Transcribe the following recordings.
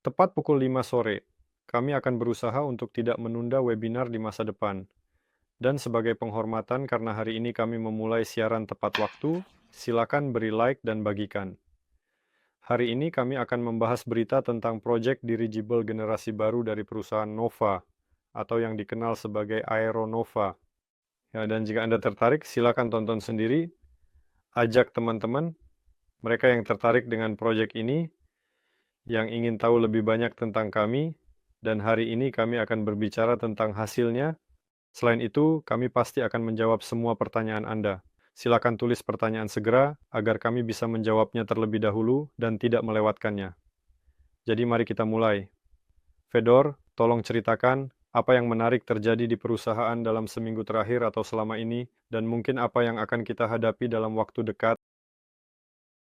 Tepat pukul 5 sore, kami akan berusaha untuk tidak menunda webinar di masa depan. Dan sebagai penghormatan karena hari ini kami memulai siaran tepat waktu, silakan beri like dan bagikan. Hari ini kami akan membahas berita tentang proyek dirigible generasi baru dari perusahaan Nova, atau yang dikenal sebagai Aeronova. Ya, dan jika Anda tertarik, silakan tonton sendiri, ajak teman-teman, mereka yang tertarik dengan proyek ini, yang ingin tahu lebih banyak tentang kami, dan hari ini kami akan berbicara tentang hasilnya. Selain itu, kami pasti akan menjawab semua pertanyaan Anda. Silakan tulis pertanyaan segera agar kami bisa menjawabnya terlebih dahulu dan tidak melewatkannya. Jadi mari kita mulai. Fedor, tolong ceritakan apa yang menarik terjadi di perusahaan dalam seminggu terakhir atau selama ini, dan mungkin apa yang akan kita hadapi dalam waktu dekat.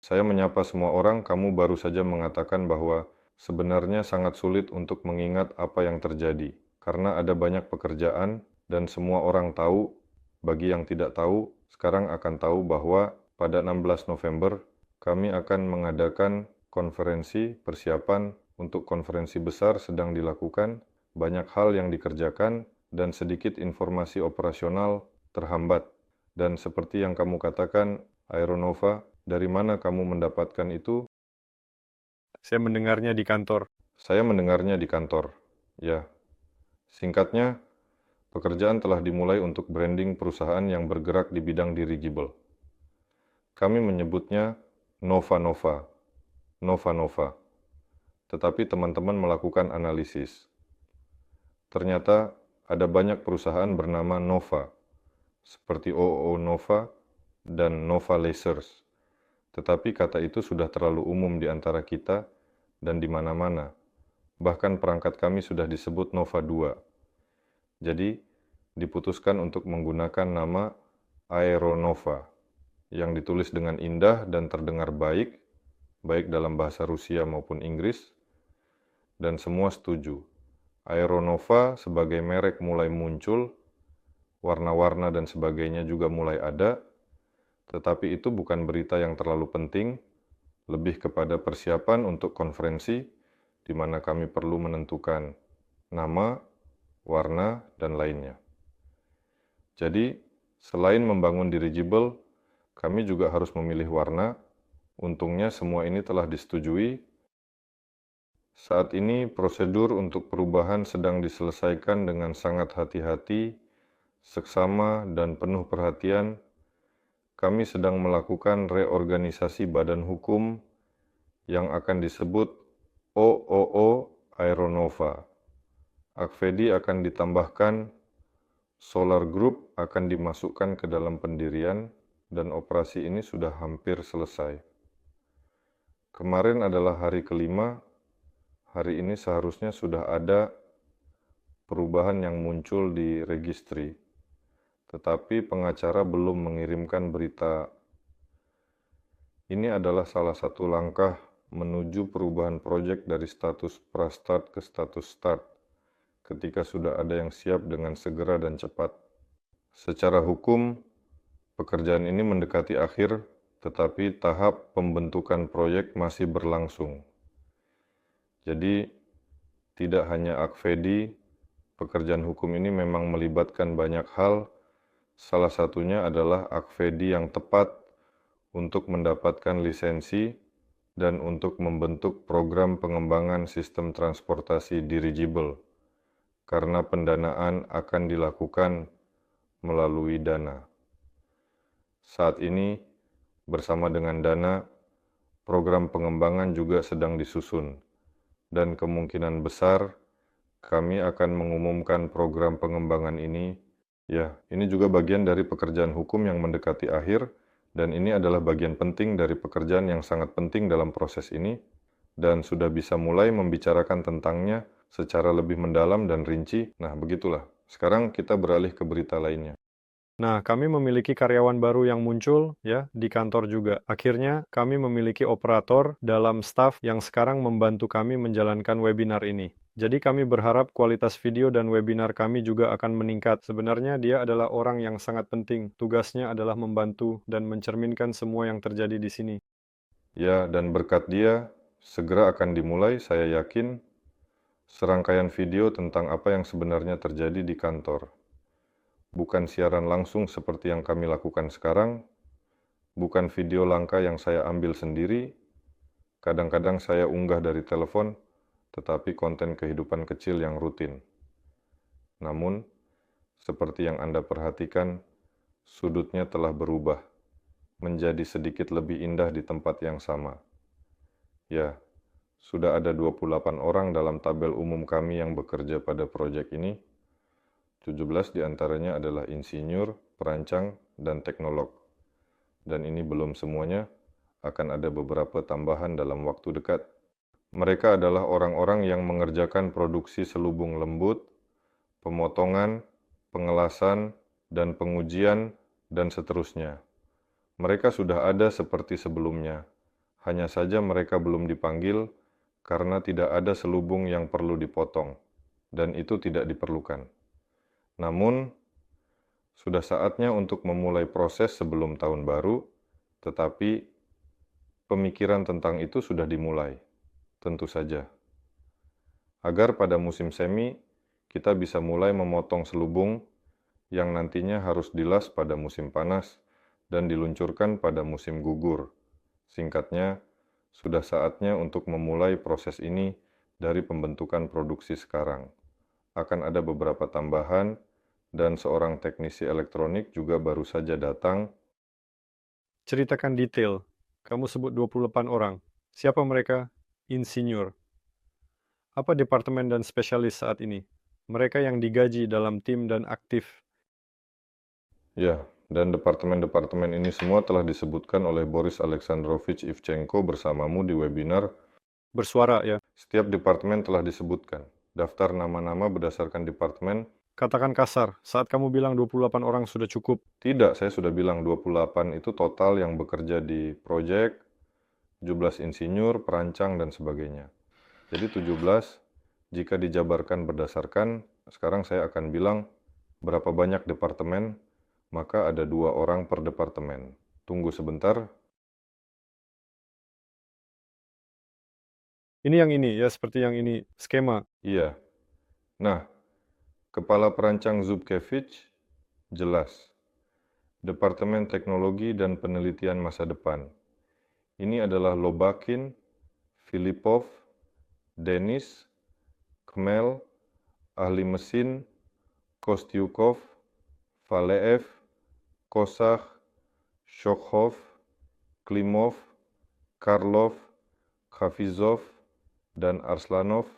Saya menyapa semua orang, kamu baru saja mengatakan bahwa sebenarnya sangat sulit untuk mengingat apa yang terjadi, karena ada banyak pekerjaan dan semua orang tahu. Bagi yang tidak tahu, sekarang akan tahu bahwa pada 16 November kami akan mengadakan konferensi persiapan untuk konferensi besar sedang dilakukan, banyak hal yang dikerjakan, dan sedikit informasi operasional terhambat. Dan seperti yang kamu katakan, Aeronova, dari mana kamu mendapatkan itu? Saya mendengarnya di kantor. Saya mendengarnya di kantor. Ya, singkatnya, pekerjaan telah dimulai untuk branding perusahaan yang bergerak di bidang dirigible. Kami menyebutnya Nova Nova, Nova Nova. Tetapi teman-teman melakukan analisis. Ternyata ada banyak perusahaan bernama Nova, seperti OO Nova dan Nova Lasers. Tetapi kata itu sudah terlalu umum di antara kita dan di mana-mana. Bahkan perangkat kami sudah disebut Nova 2. Jadi, diputuskan untuk menggunakan nama Aeronova, yang ditulis dengan indah dan terdengar baik, baik dalam bahasa Rusia maupun Inggris, dan semua setuju. Aeronova sebagai merek mulai muncul, warna-warna dan sebagainya juga mulai ada, tetapi itu bukan berita yang terlalu penting, lebih kepada persiapan untuk konferensi, di mana kami perlu menentukan nama, warna, dan lainnya. Jadi, selain membangun dirigible, kami juga harus memilih warna. Untungnya semua ini telah disetujui. Saat ini prosedur untuk perubahan sedang diselesaikan dengan sangat hati-hati, seksama, dan penuh perhatian. Kami sedang melakukan reorganisasi badan hukum yang akan disebut OOO Aeronova. Akvedi akan ditambahkan, Solar Group akan dimasukkan ke dalam pendirian, dan operasi ini sudah hampir selesai. Kemarin adalah hari kelima, hari ini seharusnya sudah ada perubahan yang muncul di registry, tetapi pengacara belum mengirimkan berita. Ini adalah salah satu langkah menuju perubahan proyek dari status pra-start ke status start, ketika sudah ada yang siap dengan segera dan cepat. Secara hukum, pekerjaan ini mendekati akhir, tetapi tahap pembentukan proyek masih berlangsung. Jadi, tidak hanya Akvedi, pekerjaan hukum ini memang melibatkan banyak hal, salah satunya adalah Akvedi yang tepat untuk mendapatkan lisensi dan untuk membentuk program pengembangan sistem transportasi dirigible, karena pendanaan akan dilakukan melalui dana. Saat ini, bersama dengan dana, program pengembangan juga sedang disusun, dan kemungkinan besar kami akan mengumumkan program pengembangan ini. Ya, ini juga bagian dari pekerjaan hukum yang mendekati akhir, dan ini adalah bagian penting dari pekerjaan yang sangat penting dalam proses ini, dan sudah bisa mulai membicarakan tentangnya secara lebih mendalam dan rinci. Nah, begitulah. Sekarang kita beralih ke berita lainnya. Nah, kami memiliki karyawan baru yang muncul ya di kantor juga. Akhirnya, kami memiliki operator dalam staf yang sekarang membantu kami menjalankan webinar ini. Jadi kami berharap kualitas video dan webinar kami juga akan meningkat. Sebenarnya dia adalah orang yang sangat penting. Tugasnya adalah membantu dan mencerminkan semua yang terjadi di sini. Ya, dan berkat dia, Segera akan dimulai, saya yakin, serangkaian video tentang apa yang sebenarnya terjadi di kantor. Bukan siaran langsung seperti yang kami lakukan sekarang, bukan video langka yang saya ambil sendiri, kadang-kadang saya unggah dari telepon, tetapi konten kehidupan kecil yang rutin. Namun, seperti yang Anda perhatikan, sudutnya telah berubah, menjadi sedikit lebih indah di tempat yang sama. Ya, sudah ada 28 orang dalam tabel umum kami yang bekerja pada proyek ini. 17 diantaranya adalah insinyur, perancang, dan teknolog. Dan ini belum semuanya, akan ada beberapa tambahan dalam waktu dekat. Mereka adalah orang-orang yang mengerjakan produksi selubung lembut, pemotongan, pengelasan, dan pengujian, dan seterusnya. Mereka sudah ada seperti sebelumnya, hanya saja mereka belum dipanggil karena tidak ada selubung yang perlu dipotong, dan itu tidak diperlukan. Namun, sudah saatnya untuk memulai proses sebelum tahun baru, tetapi pemikiran tentang itu sudah dimulai, tentu saja. Agar pada musim semi, kita bisa mulai memotong selubung yang nantinya harus dilas pada musim panas dan diluncurkan pada musim gugur. Singkatnya, sudah saatnya untuk memulai proses ini dari pembentukan produksi sekarang. Akan ada beberapa tambahan, dan seorang teknisi elektronik juga baru saja datang. Ceritakan detail. Kamu sebut 28 orang. Siapa mereka? Insinyur. Apa departemen dan spesialis saat ini? Mereka yang digaji dalam tim dan aktif. Ya, dan departemen-departemen ini semua telah disebutkan oleh Boris Alexandrovich Ivchenko bersamamu di webinar. Bersuara ya. Setiap departemen telah disebutkan. Daftar nama-nama berdasarkan departemen. Katakan kasar, saat kamu bilang 28 orang sudah cukup. Tidak, saya sudah bilang 28 itu total yang bekerja di proyek, 17 insinyur, perancang, dan sebagainya. Jadi 17, jika dijabarkan berdasarkan, sekarang saya akan bilang berapa banyak departemen, maka ada 2 orang per departemen. Tunggu sebentar. Ini yang ini ya, seperti yang ini, skema. Iya. Nah, Kepala Perancang Zubkevich, jelas. Departemen Teknologi dan Penelitian Masa Depan. Ini adalah Lobakin, Filipov, Denis, Kmel, Ahli Mesin, Kostyukov, Valeev, Kosach, Shokhov, Klimov, Karlov, Hafizov, dan Arslanov.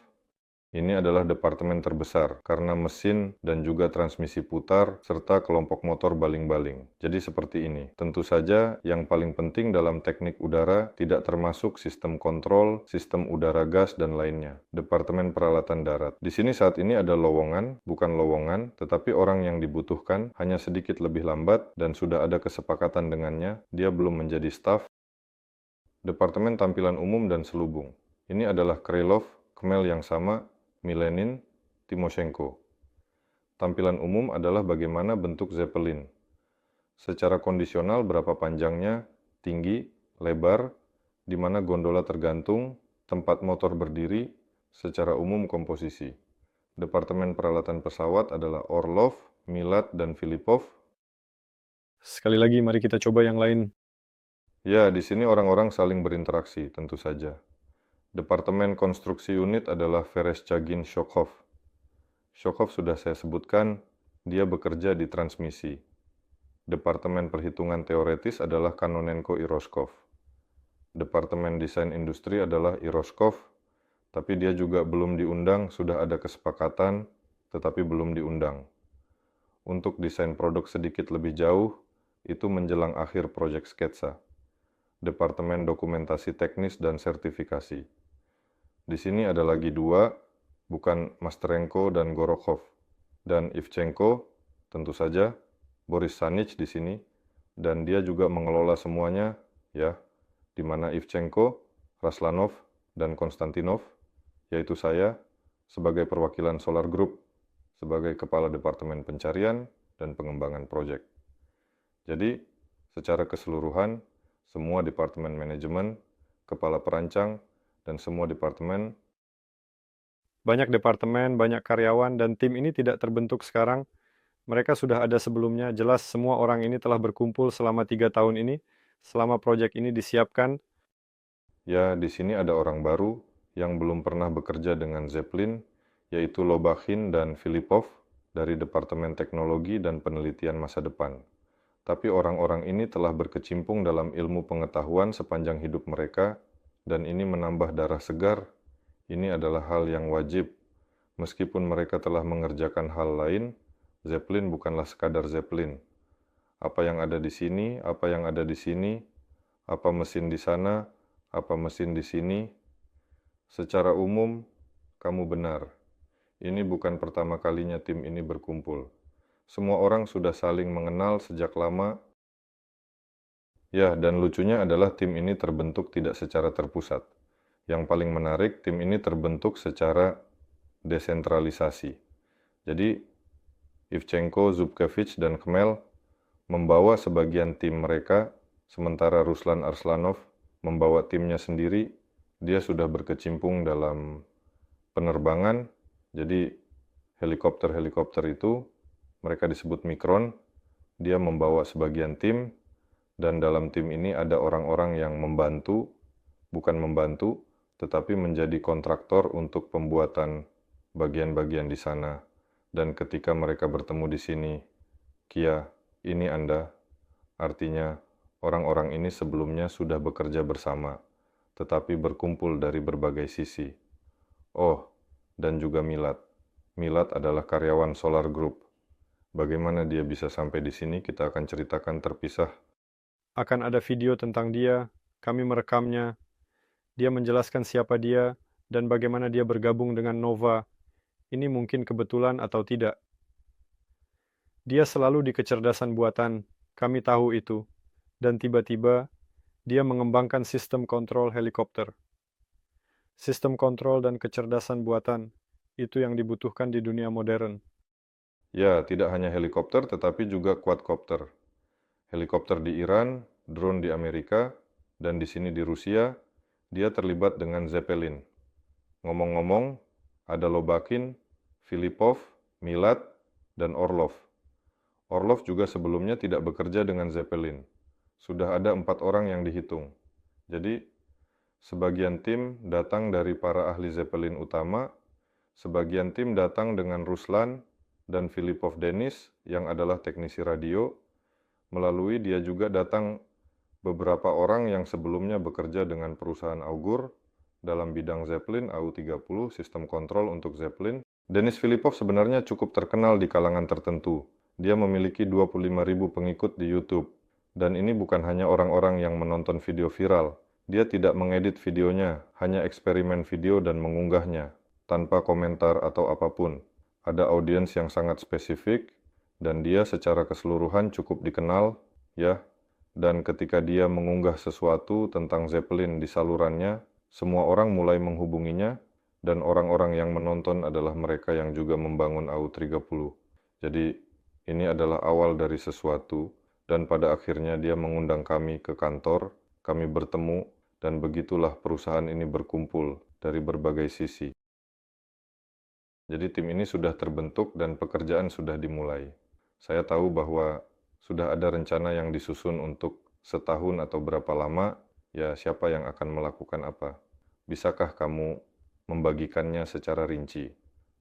Ini adalah departemen terbesar karena mesin dan juga transmisi putar serta kelompok motor baling-baling. Jadi seperti ini. Tentu saja yang paling penting dalam teknik udara tidak termasuk sistem kontrol, sistem udara gas, dan lainnya. Departemen Peralatan Darat. Di sini saat ini ada lowongan, bukan lowongan, tetapi orang yang dibutuhkan hanya sedikit lebih lambat dan sudah ada kesepakatan dengannya. Dia belum menjadi staf. Departemen Tampilan Umum dan Selubung. Ini adalah Krylov, Kmel yang sama, Milenin, Timoshenko. Tampilan umum adalah bagaimana bentuk Zeppelin. Secara kondisional berapa panjangnya, tinggi, lebar, di mana gondola tergantung, tempat motor berdiri, secara umum komposisi. Departemen Peralatan Pesawat adalah Orlov, Milat, dan Filipov. Sekali lagi, mari kita coba yang lain. Ya, di sini orang-orang saling berinteraksi, tentu saja. Departemen Konstruksi Unit adalah Vereshchagin Shokhov. Shokhov sudah saya sebutkan, dia bekerja di transmisi. Departemen Perhitungan Teoretis adalah Kanonenko Iroskov. Departemen Desain Industri adalah Iroskov, tapi dia juga belum diundang, sudah ada kesepakatan, tetapi belum diundang. Untuk desain produk sedikit lebih jauh, itu menjelang akhir proyek sketsa. Departemen Dokumentasi Teknis dan Sertifikasi. Di sini ada lagi 2, bukan Masterenko dan Gorokhov. Dan Ivchenko, tentu saja, Boris Sanich di sini, dan dia juga mengelola semuanya, ya, di mana Ivchenko, Raslanov, dan Konstantinov, yaitu saya, sebagai perwakilan Solar Group, sebagai Kepala Departemen Pencarian dan Pengembangan Proyek. Jadi, secara keseluruhan, semua Departemen Manajemen, Kepala Perancang, dan semua departemen. Banyak departemen, banyak karyawan, dan tim ini tidak terbentuk sekarang. Mereka sudah ada sebelumnya. Jelas semua orang ini telah berkumpul selama 3 tahun ini, selama proyek ini disiapkan. Ya, di sini ada orang baru yang belum pernah bekerja dengan Zeppelin, yaitu Lobachin dan Filipov dari Departemen Teknologi dan Penelitian Masa Depan. Tapi orang-orang ini telah berkecimpung dalam ilmu pengetahuan sepanjang hidup mereka, dan ini menambah darah segar. Ini adalah hal yang wajib. Meskipun mereka telah mengerjakan hal lain, Zeppelin bukanlah sekadar Zeppelin. Apa yang ada di sini, apa yang ada di sini, apa mesin di sana, apa mesin di sini. Secara umum, kamu benar. Ini bukan pertama kalinya tim ini berkumpul. Semua orang sudah saling mengenal sejak lama. Ya, dan lucunya adalah tim ini terbentuk tidak secara terpusat. Yang paling menarik, tim ini terbentuk secara desentralisasi. Jadi, Ivchenko, Zubkevich, dan Khmel membawa sebagian tim mereka, sementara Ruslan Arslanov membawa timnya sendiri. Dia sudah berkecimpung dalam penerbangan, jadi helikopter-helikopter itu mereka disebut Mikron. Dia membawa sebagian tim, dan dalam tim ini ada orang-orang yang membantu, bukan membantu, tetapi menjadi kontraktor untuk pembuatan bagian-bagian di sana. Dan ketika mereka bertemu di sini, Kia, ini Anda, artinya orang-orang ini sebelumnya sudah bekerja bersama, tetapi berkumpul dari berbagai sisi. Oh, dan juga Milad. Milad adalah karyawan Solar Group. Bagaimana dia bisa sampai di sini, kita akan ceritakan terpisah. Akan ada video tentang dia, kami merekamnya. Dia menjelaskan siapa dia dan bagaimana dia bergabung dengan Nova. Ini mungkin kebetulan atau tidak. Dia selalu di kecerdasan buatan, kami tahu itu. Dan tiba-tiba, dia mengembangkan sistem kontrol helikopter. Sistem kontrol dan kecerdasan buatan, itu yang dibutuhkan di dunia modern. Ya, tidak hanya helikopter, tetapi juga quadcopter. Helikopter di Iran, drone di Amerika, dan di sini di Rusia, dia terlibat dengan Zeppelin. Ngomong-ngomong, ada Lobachin, Filipov, Milad, dan Orlov. Orlov juga sebelumnya tidak bekerja dengan Zeppelin. Sudah ada 4 orang yang dihitung. Jadi, sebagian tim datang dari para ahli Zeppelin utama, sebagian tim datang dengan Ruslan dan Filipov Denis yang adalah teknisi radio. Melalui dia juga datang beberapa orang yang sebelumnya bekerja dengan perusahaan Augur dalam bidang Zeppelin AU-30, sistem kontrol untuk Zeppelin. Denis Filipov sebenarnya cukup terkenal di kalangan tertentu. Dia memiliki 25.000 pengikut di YouTube. Dan ini bukan hanya orang-orang yang menonton video viral. Dia tidak mengedit videonya, hanya eksperimen video dan mengunggahnya, tanpa komentar atau apapun. Ada audiens yang sangat spesifik, dan dia secara keseluruhan cukup dikenal, ya. Dan ketika dia mengunggah sesuatu tentang Zeppelin di salurannya, semua orang mulai menghubunginya, dan orang-orang yang menonton adalah mereka yang juga membangun AU-30. Jadi, ini adalah awal dari sesuatu, dan pada akhirnya dia mengundang kami ke kantor, kami bertemu, dan begitulah perusahaan ini berkumpul dari berbagai sisi. Jadi tim ini sudah terbentuk dan pekerjaan sudah dimulai. Saya tahu bahwa sudah ada rencana yang disusun untuk setahun atau berapa lama, ya siapa yang akan melakukan apa. Bisakah kamu membagikannya secara rinci?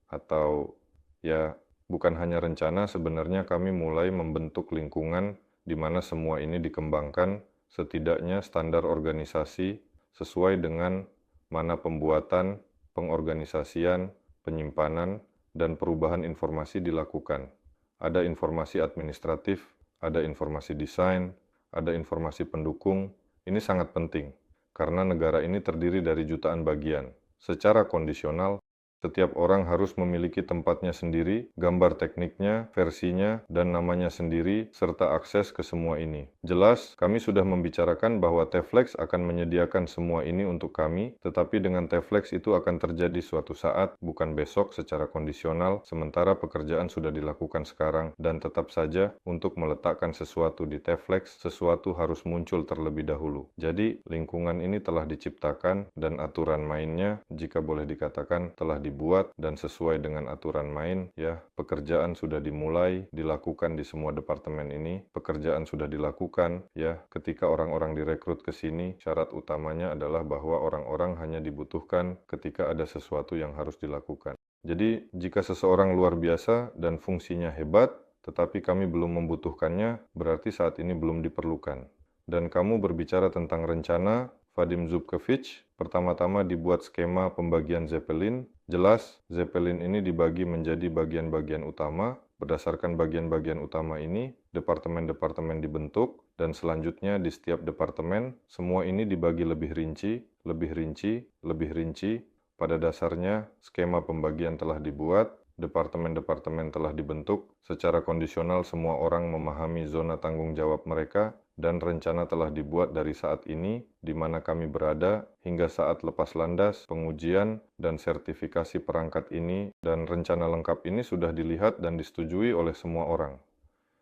Atau ya bukan hanya rencana, sebenarnya kami mulai membentuk lingkungan di mana semua ini dikembangkan, setidaknya standar organisasi sesuai dengan mana pembuatan, pengorganisasian, penyimpanan, dan perubahan informasi dilakukan. Ada informasi administratif, ada informasi desain, ada informasi pendukung. Ini sangat penting, karena negara ini terdiri dari jutaan bagian. Secara kondisional, Setiap orang harus memiliki tempatnya sendiri, gambar tekniknya, versinya, dan namanya sendiri, serta akses ke semua ini. Jelas, kami sudah membicarakan bahwa Tflex akan menyediakan semua ini untuk kami, tetapi dengan Tflex itu akan terjadi suatu saat, bukan besok secara kondisional, sementara pekerjaan sudah dilakukan sekarang, dan tetap saja, untuk meletakkan sesuatu di Tflex, sesuatu harus muncul terlebih dahulu. Jadi, lingkungan ini telah diciptakan, dan aturan mainnya, jika boleh dikatakan, telah dibuat dan sesuai dengan aturan main, ya, pekerjaan sudah dimulai, dilakukan di semua departemen ini, pekerjaan sudah dilakukan, ya, ketika orang-orang direkrut ke sini, syarat utamanya adalah bahwa orang-orang hanya dibutuhkan ketika ada sesuatu yang harus dilakukan. Jadi, jika seseorang luar biasa dan fungsinya hebat, tetapi kami belum membutuhkannya, berarti saat ini belum diperlukan. Dan kamu berbicara tentang rencana, Vadim Zubkovic, pertama-tama dibuat skema pembagian Zeppelin. Jelas, Zeppelin ini dibagi menjadi bagian-bagian utama. Berdasarkan bagian-bagian utama ini, departemen-departemen dibentuk, dan selanjutnya di setiap departemen, semua ini dibagi lebih rinci, lebih rinci, lebih rinci. Pada dasarnya, skema pembagian telah dibuat, departemen-departemen telah dibentuk, secara kondisional semua orang memahami zona tanggung jawab mereka, dan rencana telah dibuat dari saat ini, di mana kami berada, hingga saat lepas landas, pengujian, dan sertifikasi perangkat ini, dan rencana lengkap ini sudah dilihat dan disetujui oleh semua orang.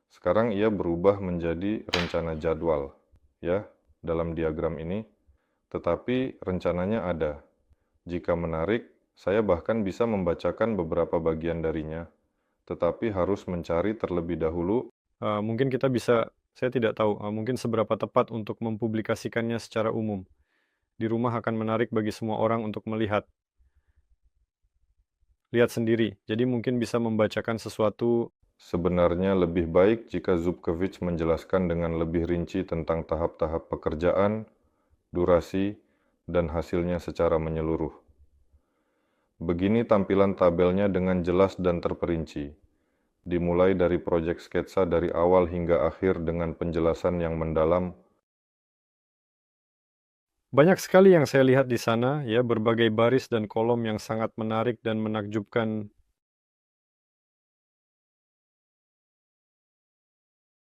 Sekarang ia berubah menjadi rencana jadwal, ya, dalam diagram ini, tetapi rencananya ada. Jika menarik, saya bahkan bisa membacakan beberapa bagian darinya, tetapi harus mencari terlebih dahulu. Mungkin kita bisa, saya tidak tahu, mungkin seberapa tepat untuk mempublikasikannya secara umum. Di rumah akan menarik bagi semua orang untuk melihat. Lihat sendiri, jadi mungkin bisa membacakan sesuatu. Sebenarnya lebih baik jika Zubkovic menjelaskan dengan lebih rinci tentang tahap-tahap pekerjaan, durasi, dan hasilnya secara menyeluruh. Begini tampilan tabelnya dengan jelas dan terperinci. Dimulai dari proyek sketsa dari awal hingga akhir dengan penjelasan yang mendalam. Banyak sekali yang saya lihat di sana, ya, berbagai baris dan kolom yang sangat menarik dan menakjubkan.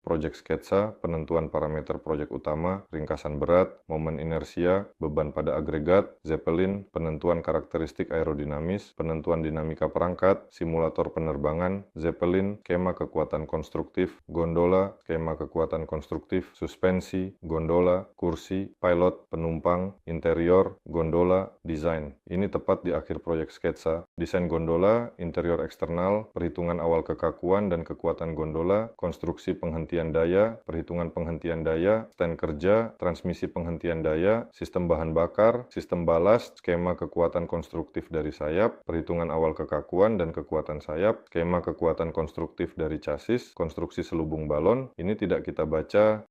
Proyek sketsa, penentuan parameter proyek utama, ringkasan berat, momen inersia, beban pada agregat, Zeppelin, penentuan karakteristik aerodinamis, penentuan dinamika perangkat, simulator penerbangan, Zeppelin, skema kekuatan konstruktif, gondola, skema kekuatan konstruktif, suspensi, gondola, kursi, pilot, penumpang, interior, gondola, desain. Ini tepat di akhir proyek sketsa. Desain gondola, interior eksternal, perhitungan awal kekakuan dan kekuatan gondola, konstruksi penghentian daya, perhitungan penghentian daya, stand kerja, transmisi penghentian daya, sistem bahan bakar, sistem balast, skema kekuatan konstruktif dari sayap, perhitungan awal kekakuan dan kekuatan sayap, skema kekuatan konstruktif dari chassis, konstruksi selubung balon. Ini tidak kita baca.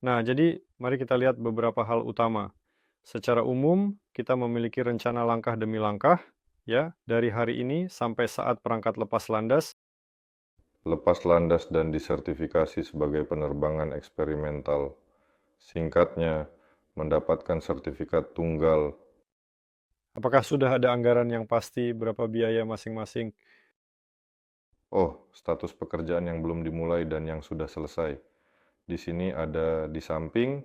Nah, jadi mari kita lihat beberapa hal utama. Secara umum, kita memiliki rencana langkah demi langkah, ya, dari hari ini sampai saat perangkat lepas landas. Lepas landas dan disertifikasi sebagai penerbangan eksperimental. Singkatnya, mendapatkan sertifikat tunggal. Apakah sudah ada anggaran yang pasti berapa biaya masing-masing? Oh, status pekerjaan yang belum dimulai dan yang sudah selesai. Di sini ada di samping,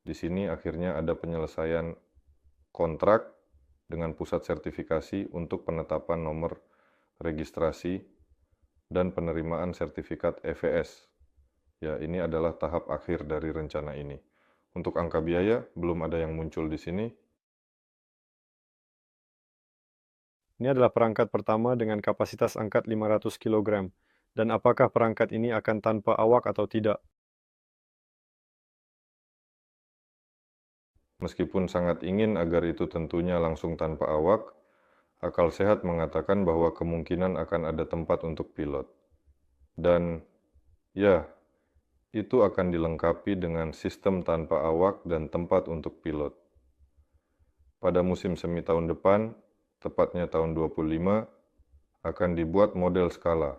di sini akhirnya ada penyelesaian kontrak dengan pusat sertifikasi untuk penetapan nomor registrasi dan penerimaan sertifikat EVS. Ya, ini adalah tahap akhir dari rencana ini. Untuk angka biaya, belum ada yang muncul di sini. Ini adalah perangkat pertama dengan kapasitas angkat 500 kg. Dan apakah perangkat ini akan tanpa awak atau tidak? Meskipun sangat ingin agar itu tentunya langsung tanpa awak, akal sehat mengatakan bahwa kemungkinan akan ada tempat untuk pilot. Dan, ya, itu akan dilengkapi dengan sistem tanpa awak dan tempat untuk pilot. Pada musim semi tahun depan, tepatnya tahun 25, akan dibuat model skala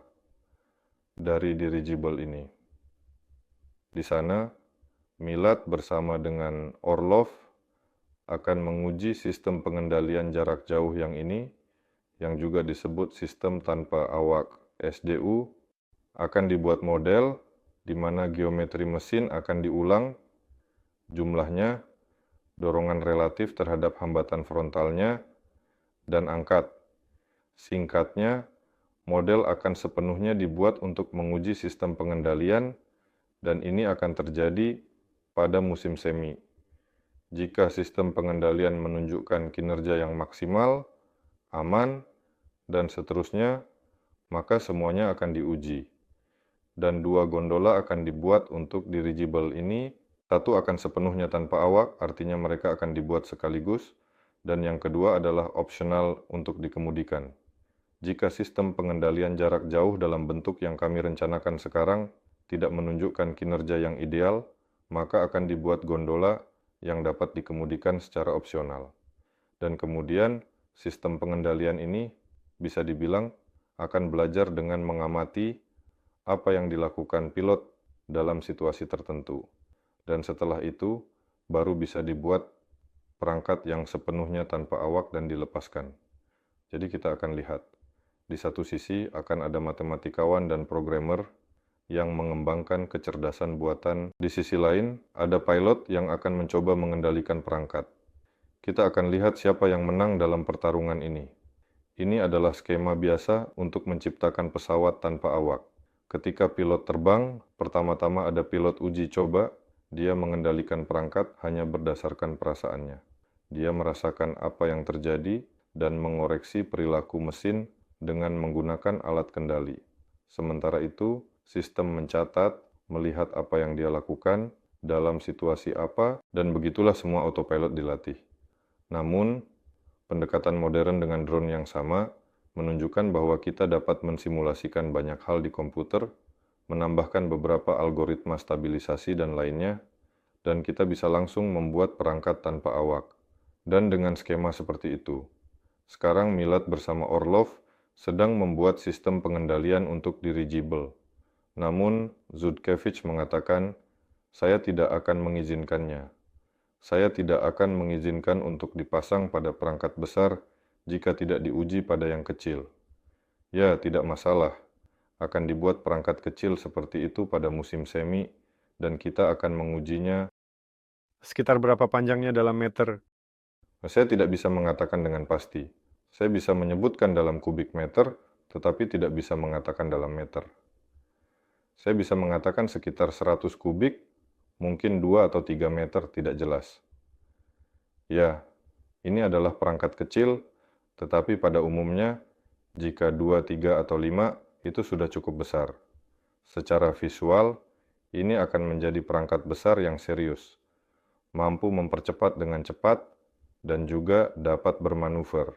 dari dirigible ini. Di sana, Milad bersama dengan Orlov akan menguji sistem pengendalian jarak jauh yang ini yang juga disebut sistem tanpa awak SDU, akan dibuat model di mana geometri mesin akan diulang, jumlahnya, dorongan relatif terhadap hambatan frontalnya, dan angkat. Singkatnya, model akan sepenuhnya dibuat untuk menguji sistem pengendalian, dan ini akan terjadi pada musim semi. Jika sistem pengendalian menunjukkan kinerja yang maksimal, aman, dan seterusnya, maka semuanya akan diuji. Dan dua gondola akan dibuat untuk dirigible ini. Satu akan sepenuhnya tanpa awak, artinya mereka akan dibuat sekaligus, dan yang kedua adalah opsional untuk dikemudikan. Jika sistem pengendalian jarak jauh dalam bentuk yang kami rencanakan sekarang tidak menunjukkan kinerja yang ideal, maka akan dibuat gondola yang dapat dikemudikan secara opsional. Dan kemudian, sistem pengendalian ini bisa dibilang akan belajar dengan mengamati apa yang dilakukan pilot dalam situasi tertentu. Dan setelah itu, baru bisa dibuat perangkat yang sepenuhnya tanpa awak dan dilepaskan. Jadi kita akan lihat, di satu sisi akan ada matematikawan dan programmer yang mengembangkan kecerdasan buatan. Di sisi lain, ada pilot yang akan mencoba mengendalikan perangkat. Kita akan lihat siapa yang menang dalam pertarungan ini. Ini adalah skema biasa untuk menciptakan pesawat tanpa awak. Ketika pilot terbang, pertama-tama ada pilot uji coba. Dia mengendalikan perangkat hanya berdasarkan perasaannya. Dia merasakan apa yang terjadi dan mengoreksi perilaku mesin dengan menggunakan alat kendali. Sementara itu, sistem mencatat, melihat apa yang dia lakukan, dalam situasi apa, dan begitulah semua autopilot dilatih. Namun, pendekatan modern dengan drone yang sama menunjukkan bahwa kita dapat mensimulasikan banyak hal di komputer, menambahkan beberapa algoritma stabilisasi dan lainnya, dan kita bisa langsung membuat perangkat tanpa awak. Dan dengan skema seperti itu, sekarang Milad bersama Orlov sedang membuat sistem pengendalian untuk dirigible. Namun, Zhutkevich mengatakan, saya tidak akan mengizinkannya. Saya tidak akan mengizinkan untuk dipasang pada perangkat besar jika tidak diuji pada yang kecil. Ya, tidak masalah. Akan dibuat perangkat kecil seperti itu pada musim semi, dan kita akan mengujinya. Sekitar berapa panjangnya dalam meter? Saya tidak bisa mengatakan dengan pasti. Saya bisa menyebutkan dalam kubik meter, tetapi tidak bisa mengatakan dalam meter. Saya bisa mengatakan sekitar 100 kubik, mungkin 2 atau 3 meter, tidak jelas. Ya, ini adalah perangkat kecil, tetapi pada umumnya, jika 2, 3, atau 5, itu sudah cukup besar. Secara visual, ini akan menjadi perangkat besar yang serius, mampu mempercepat dengan cepat, dan juga dapat bermanuver.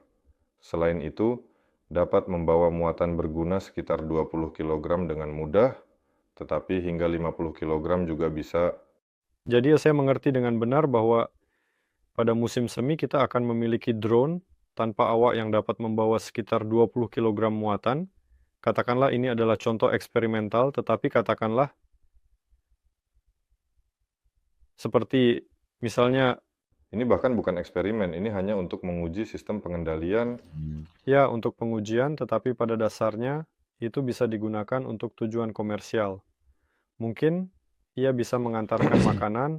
Selain itu, dapat membawa muatan berguna sekitar 20 kg dengan mudah, tetapi hingga 50 kg juga bisa. Jadi saya mengerti dengan benar bahwa pada musim semi kita akan memiliki drone tanpa awak yang dapat membawa sekitar 20 kg muatan. Katakanlah ini adalah contoh eksperimental, tetapi katakanlah seperti misalnya, Ini bahkan bukan eksperimen, ini hanya untuk menguji sistem pengendalian. ya untuk pengujian, tetapi pada dasarnya itu bisa digunakan untuk tujuan komersial. Mungkin ia bisa mengantarkan makanan,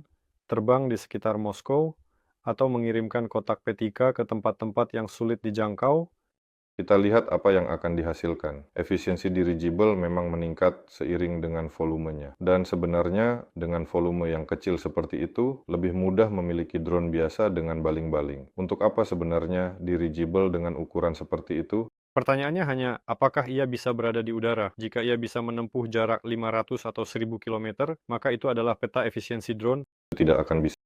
terbang di sekitar Moskow, atau mengirimkan kotak P3 ke tempat-tempat yang sulit dijangkau. Kita lihat apa yang akan dihasilkan. Efisiensi dirigible memang meningkat seiring dengan volumenya. Dan sebenarnya dengan volume yang kecil seperti itu, lebih mudah memiliki drone biasa dengan baling-baling. Untuk apa sebenarnya dirigible dengan ukuran seperti itu? Pertanyaannya hanya, apakah ia bisa berada di udara? Jika ia bisa menempuh jarak 500 atau 1000 km, maka itu adalah peta efisiensi drone, Tidak akan bisa.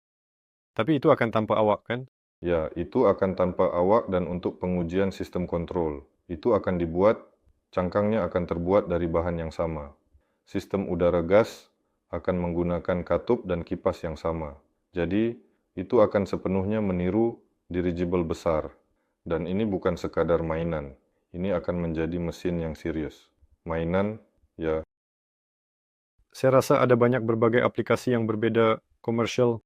tapi itu akan tanpa awak, kan? Ya, itu akan tanpa awak dan untuk pengujian sistem kontrol. Itu akan dibuat, cangkangnya akan terbuat dari bahan yang sama. Sistem udara gas akan menggunakan katup dan kipas yang sama. Jadi, itu akan sepenuhnya meniru dirigible besar. Dan ini bukan sekadar mainan. Ini akan menjadi mesin yang serius. Mainan, ya. Saya rasa ada banyak berbagai aplikasi yang berbeda komersial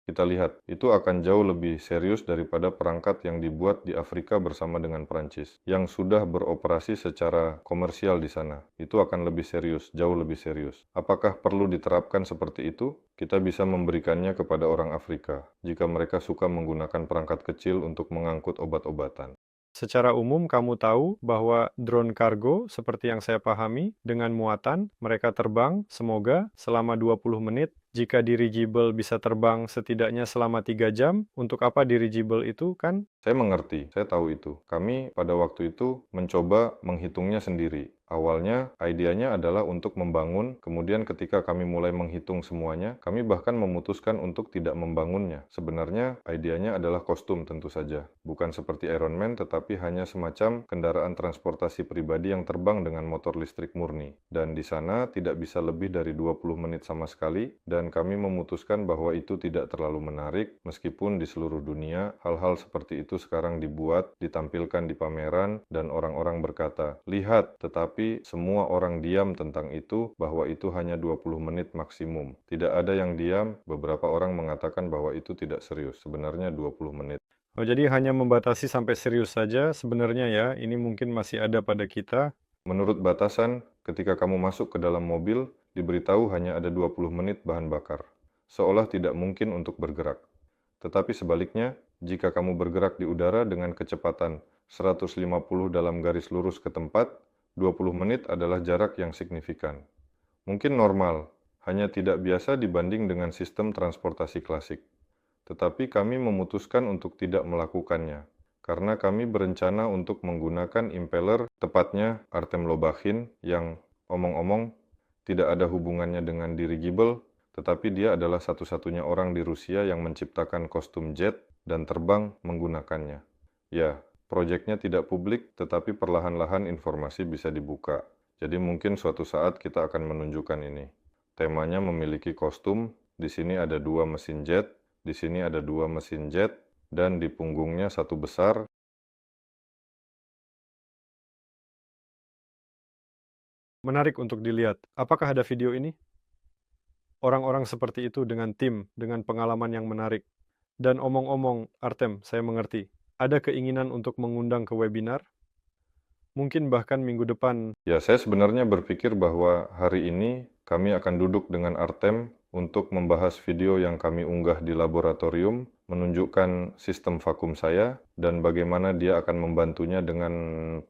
Kita lihat, itu akan jauh lebih serius daripada perangkat yang dibuat di Afrika bersama dengan Prancis, yang sudah beroperasi secara komersial di sana. Itu akan lebih serius, jauh lebih serius. Apakah perlu diterapkan seperti itu? Kita bisa memberikannya kepada orang Afrika, jika mereka suka menggunakan perangkat kecil untuk mengangkut obat-obatan. Secara umum, kamu tahu bahwa drone kargo, seperti yang saya pahami, dengan muatan, mereka terbang, semoga, selama 20 menit. Jika dirigible bisa terbang setidaknya selama 3 jam, untuk apa dirigible itu, kan? Saya mengerti, saya tahu itu. Kami pada waktu itu mencoba menghitungnya sendiri. Awalnya, idenya adalah untuk membangun, kemudian ketika kami mulai menghitung semuanya, kami bahkan memutuskan untuk tidak membangunnya. Sebenarnya, idenya adalah kostum tentu saja. Bukan seperti Iron Man, tetapi hanya semacam kendaraan transportasi pribadi yang terbang dengan motor listrik murni. Dan di sana tidak bisa lebih dari 20 menit sama sekali, dan kami memutuskan bahwa itu tidak terlalu menarik, meskipun di seluruh dunia, hal-hal seperti itu sekarang dibuat, ditampilkan di pameran, dan orang-orang berkata, "Lihat," tetapi semua orang diam tentang itu, bahwa itu hanya 20 menit maksimum. Tidak ada yang diam, beberapa orang mengatakan bahwa itu tidak serius, sebenarnya 20 menit. Oh, jadi hanya membatasi sampai serius saja, sebenarnya ya, ini mungkin masih ada pada kita. Menurut batasan, ketika kamu masuk ke dalam mobil, diberitahu hanya ada 20 menit bahan bakar. Seolah tidak mungkin untuk bergerak. Tetapi sebaliknya, jika kamu bergerak di udara dengan kecepatan 150 dalam garis lurus ke tempat, 20 menit adalah jarak yang signifikan. Mungkin normal, hanya tidak biasa dibanding dengan sistem transportasi klasik. Tetapi kami memutuskan untuk tidak melakukannya, karena kami berencana untuk menggunakan impeller, tepatnya Artem Lobachin, yang omong-omong tidak ada hubungannya dengan dirigible, tetapi dia adalah satu-satunya orang di Rusia yang menciptakan kostum jet dan terbang menggunakannya. Ya, proyeknya tidak publik, tetapi perlahan-lahan informasi bisa dibuka. Jadi mungkin suatu saat kita akan menunjukkan ini. Temanya memiliki kostum, di sini ada 2 mesin jet, di sini ada 2 mesin jet, dan di punggungnya satu besar. Menarik untuk dilihat. Apakah ada video ini? Orang-orang seperti itu dengan tim, dengan pengalaman yang menarik. Dan omong-omong, Artem, saya mengerti. Ada keinginan untuk mengundang ke webinar? Mungkin bahkan minggu depan. Ya, saya sebenarnya berpikir bahwa hari ini kami akan duduk dengan Artem untuk membahas video yang kami unggah di laboratorium, menunjukkan sistem vakum saya, dan bagaimana dia akan membantunya dengan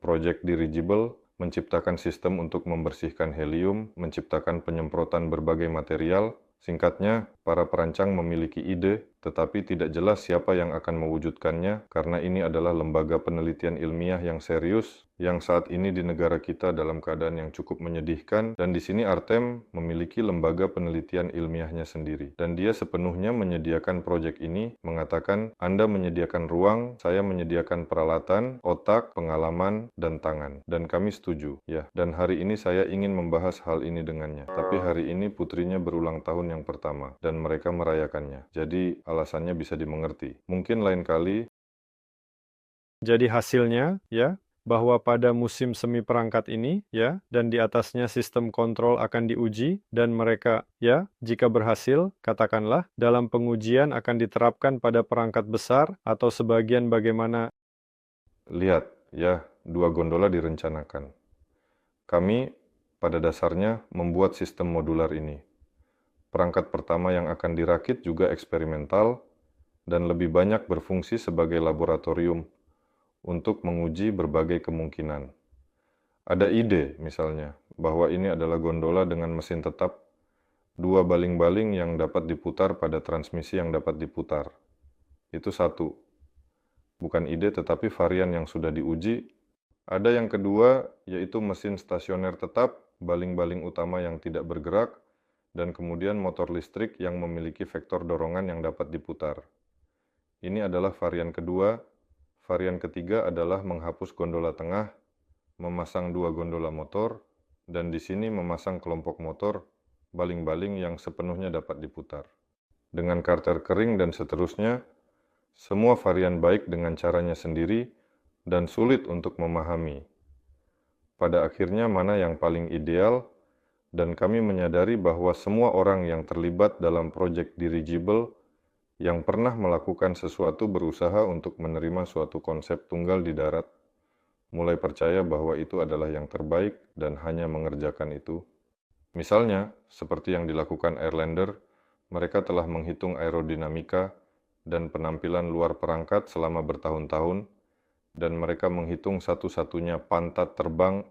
proyek dirigible, menciptakan sistem untuk membersihkan helium, menciptakan penyemprotan berbagai material. Singkatnya, para perancang memiliki ide, tetapi tidak jelas siapa yang akan mewujudkannya, karena ini adalah lembaga penelitian ilmiah yang serius, yang saat ini di negara kita dalam keadaan yang cukup menyedihkan, dan di sini Artem memiliki lembaga penelitian ilmiahnya sendiri. Dan dia sepenuhnya menyediakan proyek ini, mengatakan, Anda menyediakan ruang, saya menyediakan peralatan, otak, pengalaman, dan tangan. Dan kami setuju, ya. Dan hari ini saya ingin membahas hal ini dengannya. Tapi hari ini putrinya berulang tahun yang pertama, dan mereka merayakannya. Jadi alasannya bisa dimengerti. Mungkin lain kali. Jadi hasilnya, ya, bahwa pada musim semi perangkat ini, ya, dan di atasnya sistem kontrol akan diuji, dan mereka, ya, jika berhasil, katakanlah, dalam pengujian akan diterapkan pada perangkat besar atau sebagian bagaimana. Lihat, ya, 2 gondola direncanakan. Kami pada dasarnya membuat sistem modular ini. Perangkat pertama yang akan dirakit juga eksperimental dan lebih banyak berfungsi sebagai laboratorium untuk menguji berbagai kemungkinan. Ada ide, misalnya, bahwa ini adalah gondola dengan mesin tetap, 2 baling-baling yang dapat diputar pada transmisi yang dapat diputar. Itu satu. Bukan ide, tetapi varian yang sudah diuji. Ada yang kedua, yaitu mesin stasioner tetap, baling-baling utama yang tidak bergerak, dan kemudian motor listrik yang memiliki vektor dorongan yang dapat diputar. Ini adalah varian kedua. Varian ketiga adalah menghapus gondola tengah, memasang 2 gondola motor, dan di sini memasang kelompok motor, baling-baling yang sepenuhnya dapat diputar. Dengan karter kering dan seterusnya, semua varian baik dengan caranya sendiri dan sulit untuk memahami. Pada akhirnya mana yang paling ideal, dan kami menyadari bahwa semua orang yang terlibat dalam proyek dirigible yang pernah melakukan sesuatu berusaha untuk menerima suatu konsep tunggal di darat, mulai percaya bahwa itu adalah yang terbaik dan hanya mengerjakan itu. Misalnya, seperti yang dilakukan Airlander, mereka telah menghitung aerodinamika dan penampilan luar perangkat selama bertahun-tahun, dan mereka menghitung satu-satunya pantat terbang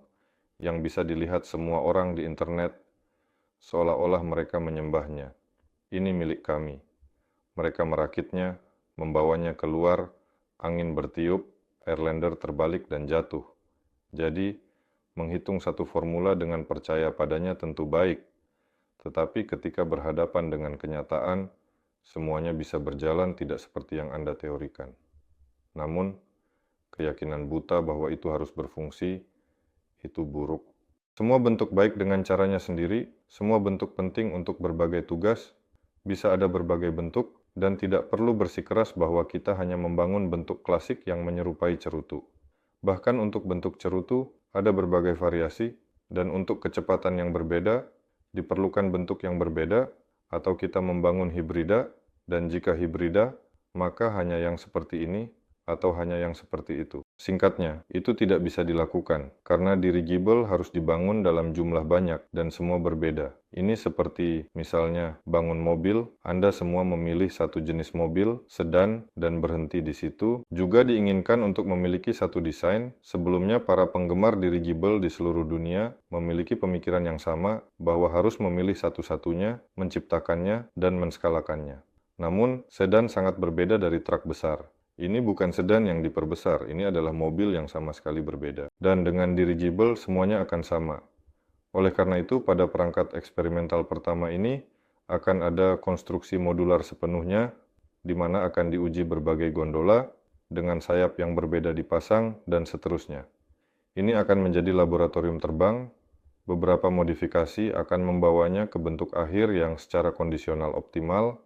yang bisa dilihat semua orang di internet, seolah-olah mereka menyembahnya. Ini milik kami. Mereka merakitnya, membawanya keluar, angin bertiup, Airlander terbalik dan jatuh. Jadi, menghitung satu formula dengan percaya padanya tentu baik, tetapi ketika berhadapan dengan kenyataan, semuanya bisa berjalan tidak seperti yang Anda teorikan. Namun, keyakinan buta bahwa itu harus berfungsi, itu buruk. Semua bentuk baik dengan caranya sendiri, semua bentuk penting untuk berbagai tugas, bisa ada berbagai bentuk, dan tidak perlu bersikeras bahwa kita hanya membangun bentuk klasik yang menyerupai cerutu. Bahkan untuk bentuk cerutu, ada berbagai variasi, dan untuk kecepatan yang berbeda, diperlukan bentuk yang berbeda, atau kita membangun hibrida, dan jika hibrida, maka hanya yang seperti ini, atau hanya yang seperti itu. Singkatnya, itu tidak bisa dilakukan, karena dirigible harus dibangun dalam jumlah banyak, dan semua berbeda. Ini seperti, misalnya, bangun mobil, Anda semua memilih satu jenis mobil, sedan, dan berhenti di situ. Juga diinginkan untuk memiliki satu desain, sebelumnya para penggemar dirigible di seluruh dunia memiliki pemikiran yang sama, bahwa harus memilih satu-satunya, menciptakannya, dan menskalakannya. Namun, sedan sangat berbeda dari truk besar. Ini bukan sedan yang diperbesar, ini adalah mobil yang sama sekali berbeda. Dan dengan dirigible semuanya akan sama. Oleh karena itu, pada perangkat eksperimental pertama ini akan ada konstruksi modular sepenuhnya, di mana akan diuji berbagai gondola dengan sayap yang berbeda dipasang, dan seterusnya. Ini akan menjadi laboratorium terbang. Beberapa modifikasi akan membawanya ke bentuk akhir yang secara kondisional optimal,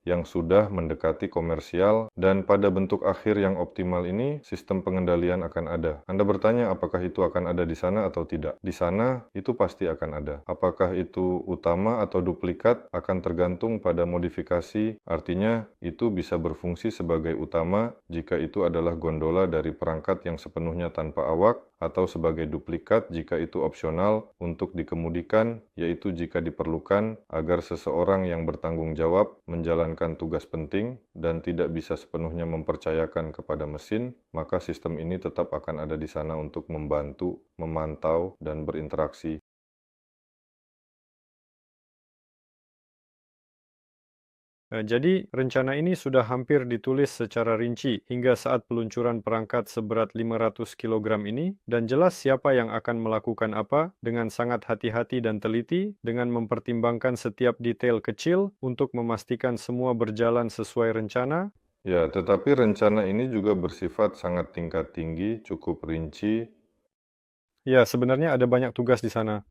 yang sudah mendekati komersial, dan pada bentuk akhir yang optimal ini, sistem pengendalian akan ada. Anda bertanya apakah itu akan ada di sana atau tidak. Di sana, itu pasti akan ada. Apakah itu utama atau duplikat akan tergantung pada modifikasi, artinya itu bisa berfungsi sebagai utama jika itu adalah gondola dari perangkat yang sepenuhnya tanpa awak, atau sebagai duplikat jika itu opsional untuk dikemudikan, yaitu jika diperlukan agar seseorang yang bertanggung jawab menjalankan tugas penting dan tidak bisa sepenuhnya mempercayakan kepada mesin, maka sistem ini tetap akan ada di sana untuk membantu, memantau, dan berinteraksi. Jadi, rencana ini sudah hampir ditulis secara rinci hingga saat peluncuran perangkat seberat 500 kg ini, dan jelas siapa yang akan melakukan apa dengan sangat hati-hati dan teliti, dengan mempertimbangkan setiap detail kecil untuk memastikan semua berjalan sesuai rencana. Ya, tetapi rencana ini juga bersifat sangat tingkat tinggi, cukup rinci. Ya, sebenarnya ada banyak tugas di sana.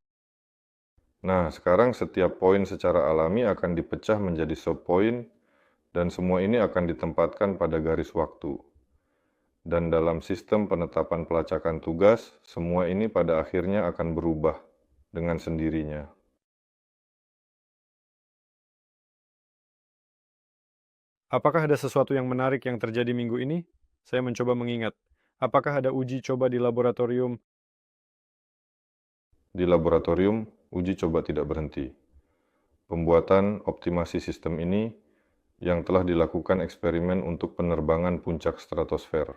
Nah, sekarang setiap poin secara alami akan dipecah menjadi subpoin, dan semua ini akan ditempatkan pada garis waktu. Dan dalam sistem penetapan pelacakan tugas, semua ini pada akhirnya akan berubah dengan sendirinya. Apakah ada sesuatu yang menarik yang terjadi minggu ini? Saya mencoba mengingat. Apakah ada uji coba di laboratorium? Di laboratorium, uji coba tidak berhenti. Pembuatan optimasi sistem ini yang telah dilakukan eksperimen untuk penerbangan puncak stratosfer.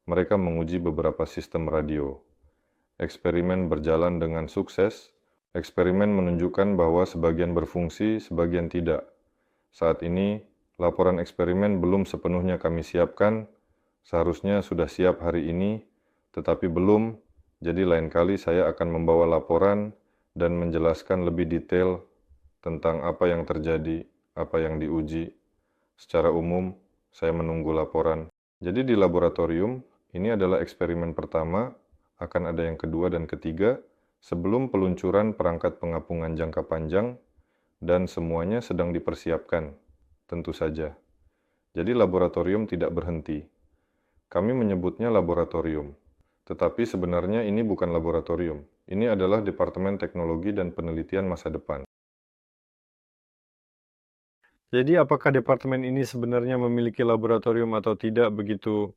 Mereka menguji beberapa sistem radio. Eksperimen berjalan dengan sukses. Eksperimen menunjukkan bahwa sebagian berfungsi, sebagian tidak. Saat ini, laporan eksperimen belum sepenuhnya kami siapkan. Seharusnya sudah siap hari ini, tetapi belum. Jadi lain kali saya akan membawa laporan dan menjelaskan lebih detail tentang apa yang terjadi, apa yang diuji. Secara umum, saya menunggu laporan. Jadi di laboratorium, ini adalah eksperimen pertama, akan ada yang kedua dan ketiga, sebelum peluncuran perangkat pengapungan jangka panjang, dan semuanya sedang dipersiapkan, tentu saja. Jadi laboratorium tidak berhenti. Kami menyebutnya laboratorium, tetapi sebenarnya ini bukan laboratorium. Ini adalah Departemen Teknologi dan Penelitian Masa Depan. Jadi apakah departemen ini sebenarnya memiliki laboratorium atau tidak begitu?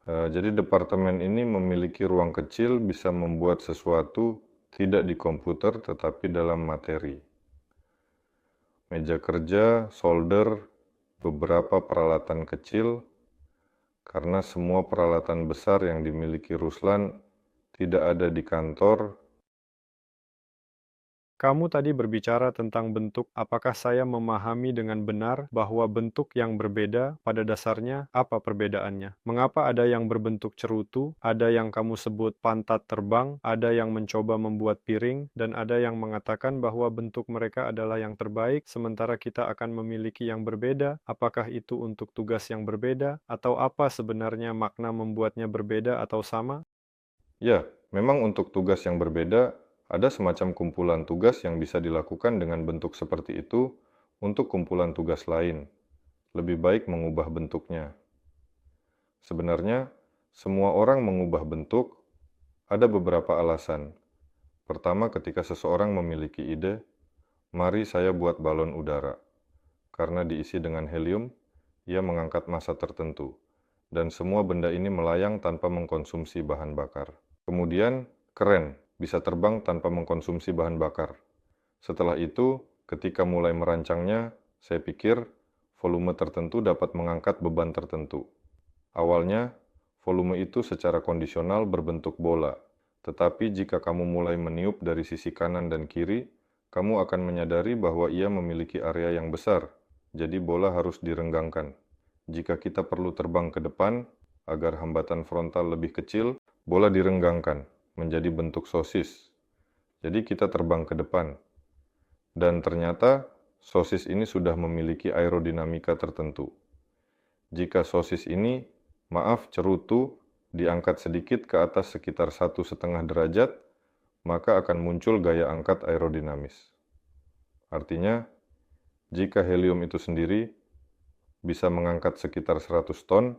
Jadi departemen ini memiliki ruang kecil bisa membuat sesuatu tidak di komputer tetapi dalam materi. Meja kerja, solder, beberapa peralatan kecil, karena semua peralatan besar yang dimiliki Ruslan tidak ada di kantor. Kamu tadi berbicara tentang bentuk. Apakah saya memahami dengan benar bahwa bentuk yang berbeda pada dasarnya apa perbedaannya? Mengapa ada yang berbentuk cerutu, ada yang kamu sebut pantat terbang, ada yang mencoba membuat piring, dan ada yang mengatakan bahwa bentuk mereka adalah yang terbaik, sementara kita akan memiliki yang berbeda? Apakah itu untuk tugas yang berbeda, atau apa sebenarnya makna membuatnya berbeda atau sama? Ya, memang untuk tugas yang berbeda, ada semacam kumpulan tugas yang bisa dilakukan dengan bentuk seperti itu untuk kumpulan tugas lain. Lebih baik mengubah bentuknya. Sebenarnya, semua orang mengubah bentuk, ada beberapa alasan. Pertama, ketika seseorang memiliki ide, mari saya buat balon udara. Karena diisi dengan helium, ia mengangkat massa tertentu, dan semua benda ini melayang tanpa mengkonsumsi bahan bakar. Kemudian, keren, bisa terbang tanpa mengkonsumsi bahan bakar. Setelah itu, ketika mulai merancangnya, saya pikir volume tertentu dapat mengangkat beban tertentu. Awalnya, volume itu secara kondisional berbentuk bola, tetapi jika kamu mulai meniup dari sisi kanan dan kiri, kamu akan menyadari bahwa ia memiliki area yang besar, jadi bola harus direnggangkan. Jika kita perlu terbang ke depan, agar hambatan frontal lebih kecil, bola direnggangkan menjadi bentuk sosis. Jadi kita terbang ke depan. Dan ternyata sosis ini sudah memiliki aerodinamika tertentu. Jika sosis ini, cerutu, diangkat sedikit ke atas sekitar 1,5 derajat, maka akan muncul gaya angkat aerodinamis. Artinya, jika helium itu sendiri bisa mengangkat sekitar 100 ton,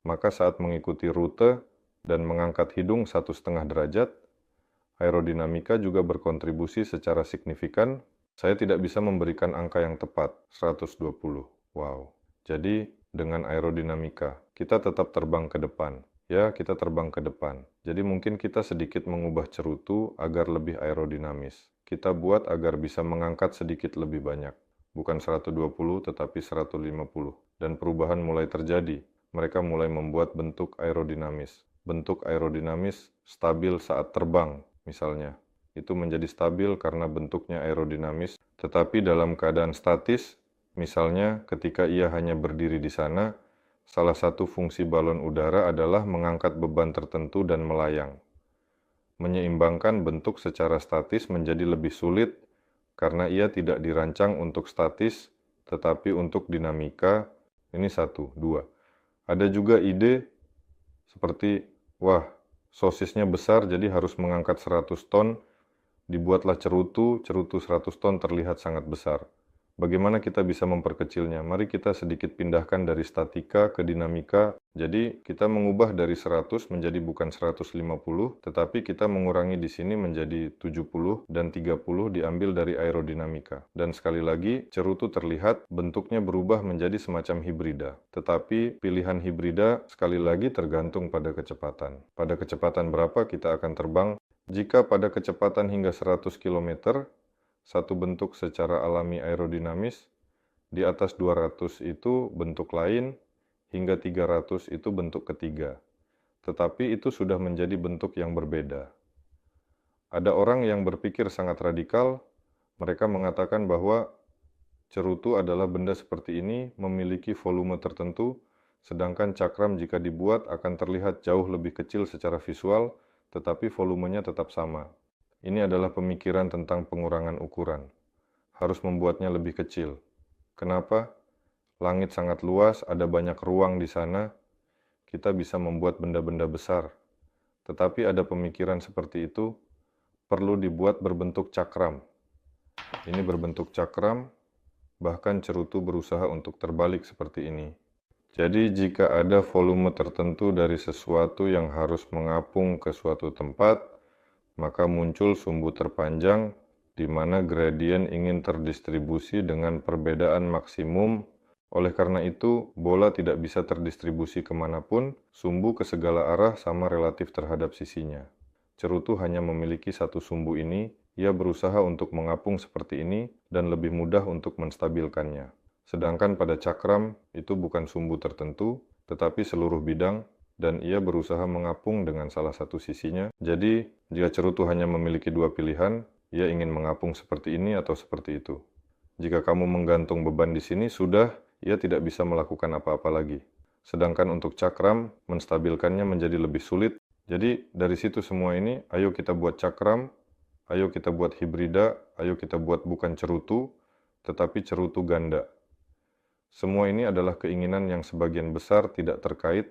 maka saat mengikuti rute dan mengangkat hidung 1,5 derajat, aerodinamika juga berkontribusi secara signifikan. Saya tidak bisa memberikan angka yang tepat, 120. Wow. Jadi, dengan aerodinamika, kita tetap terbang ke depan. Ya, kita terbang ke depan. Jadi mungkin kita sedikit mengubah cerutu agar lebih aerodinamis. Kita buat agar bisa mengangkat sedikit lebih banyak. Bukan 120, tetapi 150. Dan perubahan mulai terjadi. Mereka mulai membuat bentuk aerodinamis. Bentuk aerodinamis stabil saat terbang, misalnya. Itu menjadi stabil karena bentuknya aerodinamis, tetapi dalam keadaan statis, misalnya ketika ia hanya berdiri di sana, salah satu fungsi balon udara adalah mengangkat beban tertentu dan melayang. Menyeimbangkan bentuk secara statis menjadi lebih sulit karena ia tidak dirancang untuk statis, tetapi untuk dinamika. Ini satu, dua. Ada juga ide seperti, wah, sosisnya besar jadi harus mengangkat 100 ton, dibuatlah cerutu 100 ton terlihat sangat besar. Bagaimana kita bisa memperkecilnya? Mari kita sedikit pindahkan dari statika ke dinamika. Jadi kita mengubah dari 100 menjadi bukan 150, tetapi kita mengurangi di sini menjadi 70 dan 30 diambil dari aerodinamika. Dan sekali lagi, cerutu terlihat bentuknya berubah menjadi semacam hibrida. Tetapi pilihan hibrida sekali lagi tergantung pada kecepatan. Pada kecepatan berapa kita akan terbang? Jika pada kecepatan hingga 100 km, satu bentuk secara alami aerodinamis, di atas 200 itu bentuk lain, hingga 300 itu bentuk ketiga. Tetapi itu sudah menjadi bentuk yang berbeda. Ada orang yang berpikir sangat radikal, mereka mengatakan bahwa cerutu adalah benda seperti ini memiliki volume tertentu, sedangkan cakram jika dibuat akan terlihat jauh lebih kecil secara visual, tetapi volumenya tetap sama. Ini adalah pemikiran tentang pengurangan ukuran. Harus membuatnya lebih kecil. Kenapa? Langit sangat luas, ada banyak ruang di sana. Kita bisa membuat benda-benda besar. Tetapi ada pemikiran seperti itu, perlu dibuat berbentuk cakram. Ini berbentuk cakram, bahkan cerutu berusaha untuk terbalik seperti ini. Jadi jika ada volume tertentu dari sesuatu yang harus mengapung ke suatu tempat, maka muncul sumbu terpanjang di mana gradien ingin terdistribusi dengan perbedaan maksimum. Oleh karena itu, bola tidak bisa terdistribusi kemanapun, sumbu ke segala arah sama relatif terhadap sisinya. Cerutu hanya memiliki satu sumbu ini, ia berusaha untuk mengapung seperti ini dan lebih mudah untuk menstabilkannya. Sedangkan pada cakram, itu bukan sumbu tertentu, tetapi seluruh bidang, dan ia berusaha mengapung dengan salah satu sisinya. Jadi, jika cerutu hanya memiliki dua pilihan, ia ingin mengapung seperti ini atau seperti itu. Jika kamu menggantung beban di sini, sudah, ia tidak bisa melakukan apa-apa lagi. Sedangkan untuk cakram, menstabilkannya menjadi lebih sulit. Jadi, dari situ semua ini, ayo kita buat cakram, ayo kita buat hibrida, ayo kita buat bukan cerutu, tetapi cerutu ganda. Semua ini adalah keinginan yang sebagian besar tidak terkait,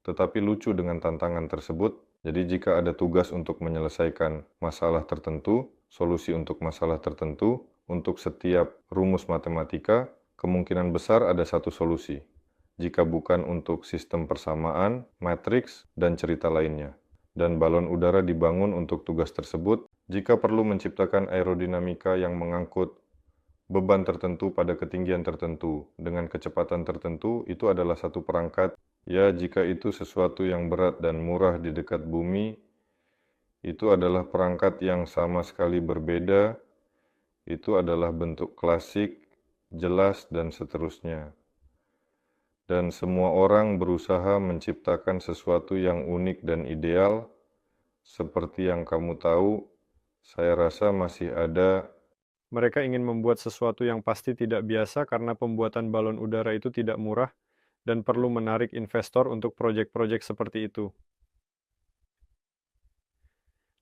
tetapi lucu dengan tantangan tersebut. Jadi jika ada tugas untuk menyelesaikan masalah tertentu, solusi untuk masalah tertentu, untuk setiap rumus matematika, kemungkinan besar ada satu solusi. Jika bukan untuk sistem persamaan, matriks, dan cerita lainnya. Dan balon udara dibangun untuk tugas tersebut, jika perlu menciptakan aerodinamika yang mengangkut beban tertentu pada ketinggian tertentu dengan kecepatan tertentu, itu adalah satu perangkat. Ya, jika itu sesuatu yang berat dan murah di dekat bumi, itu adalah perangkat yang sama sekali berbeda, itu adalah bentuk klasik, jelas, dan seterusnya. Dan semua orang berusaha menciptakan sesuatu yang unik dan ideal, seperti yang kamu tahu, saya rasa masih ada. Mereka ingin membuat sesuatu yang pasti tidak biasa karena pembuatan balon udara itu tidak murah dan perlu menarik investor untuk proyek-proyek seperti itu.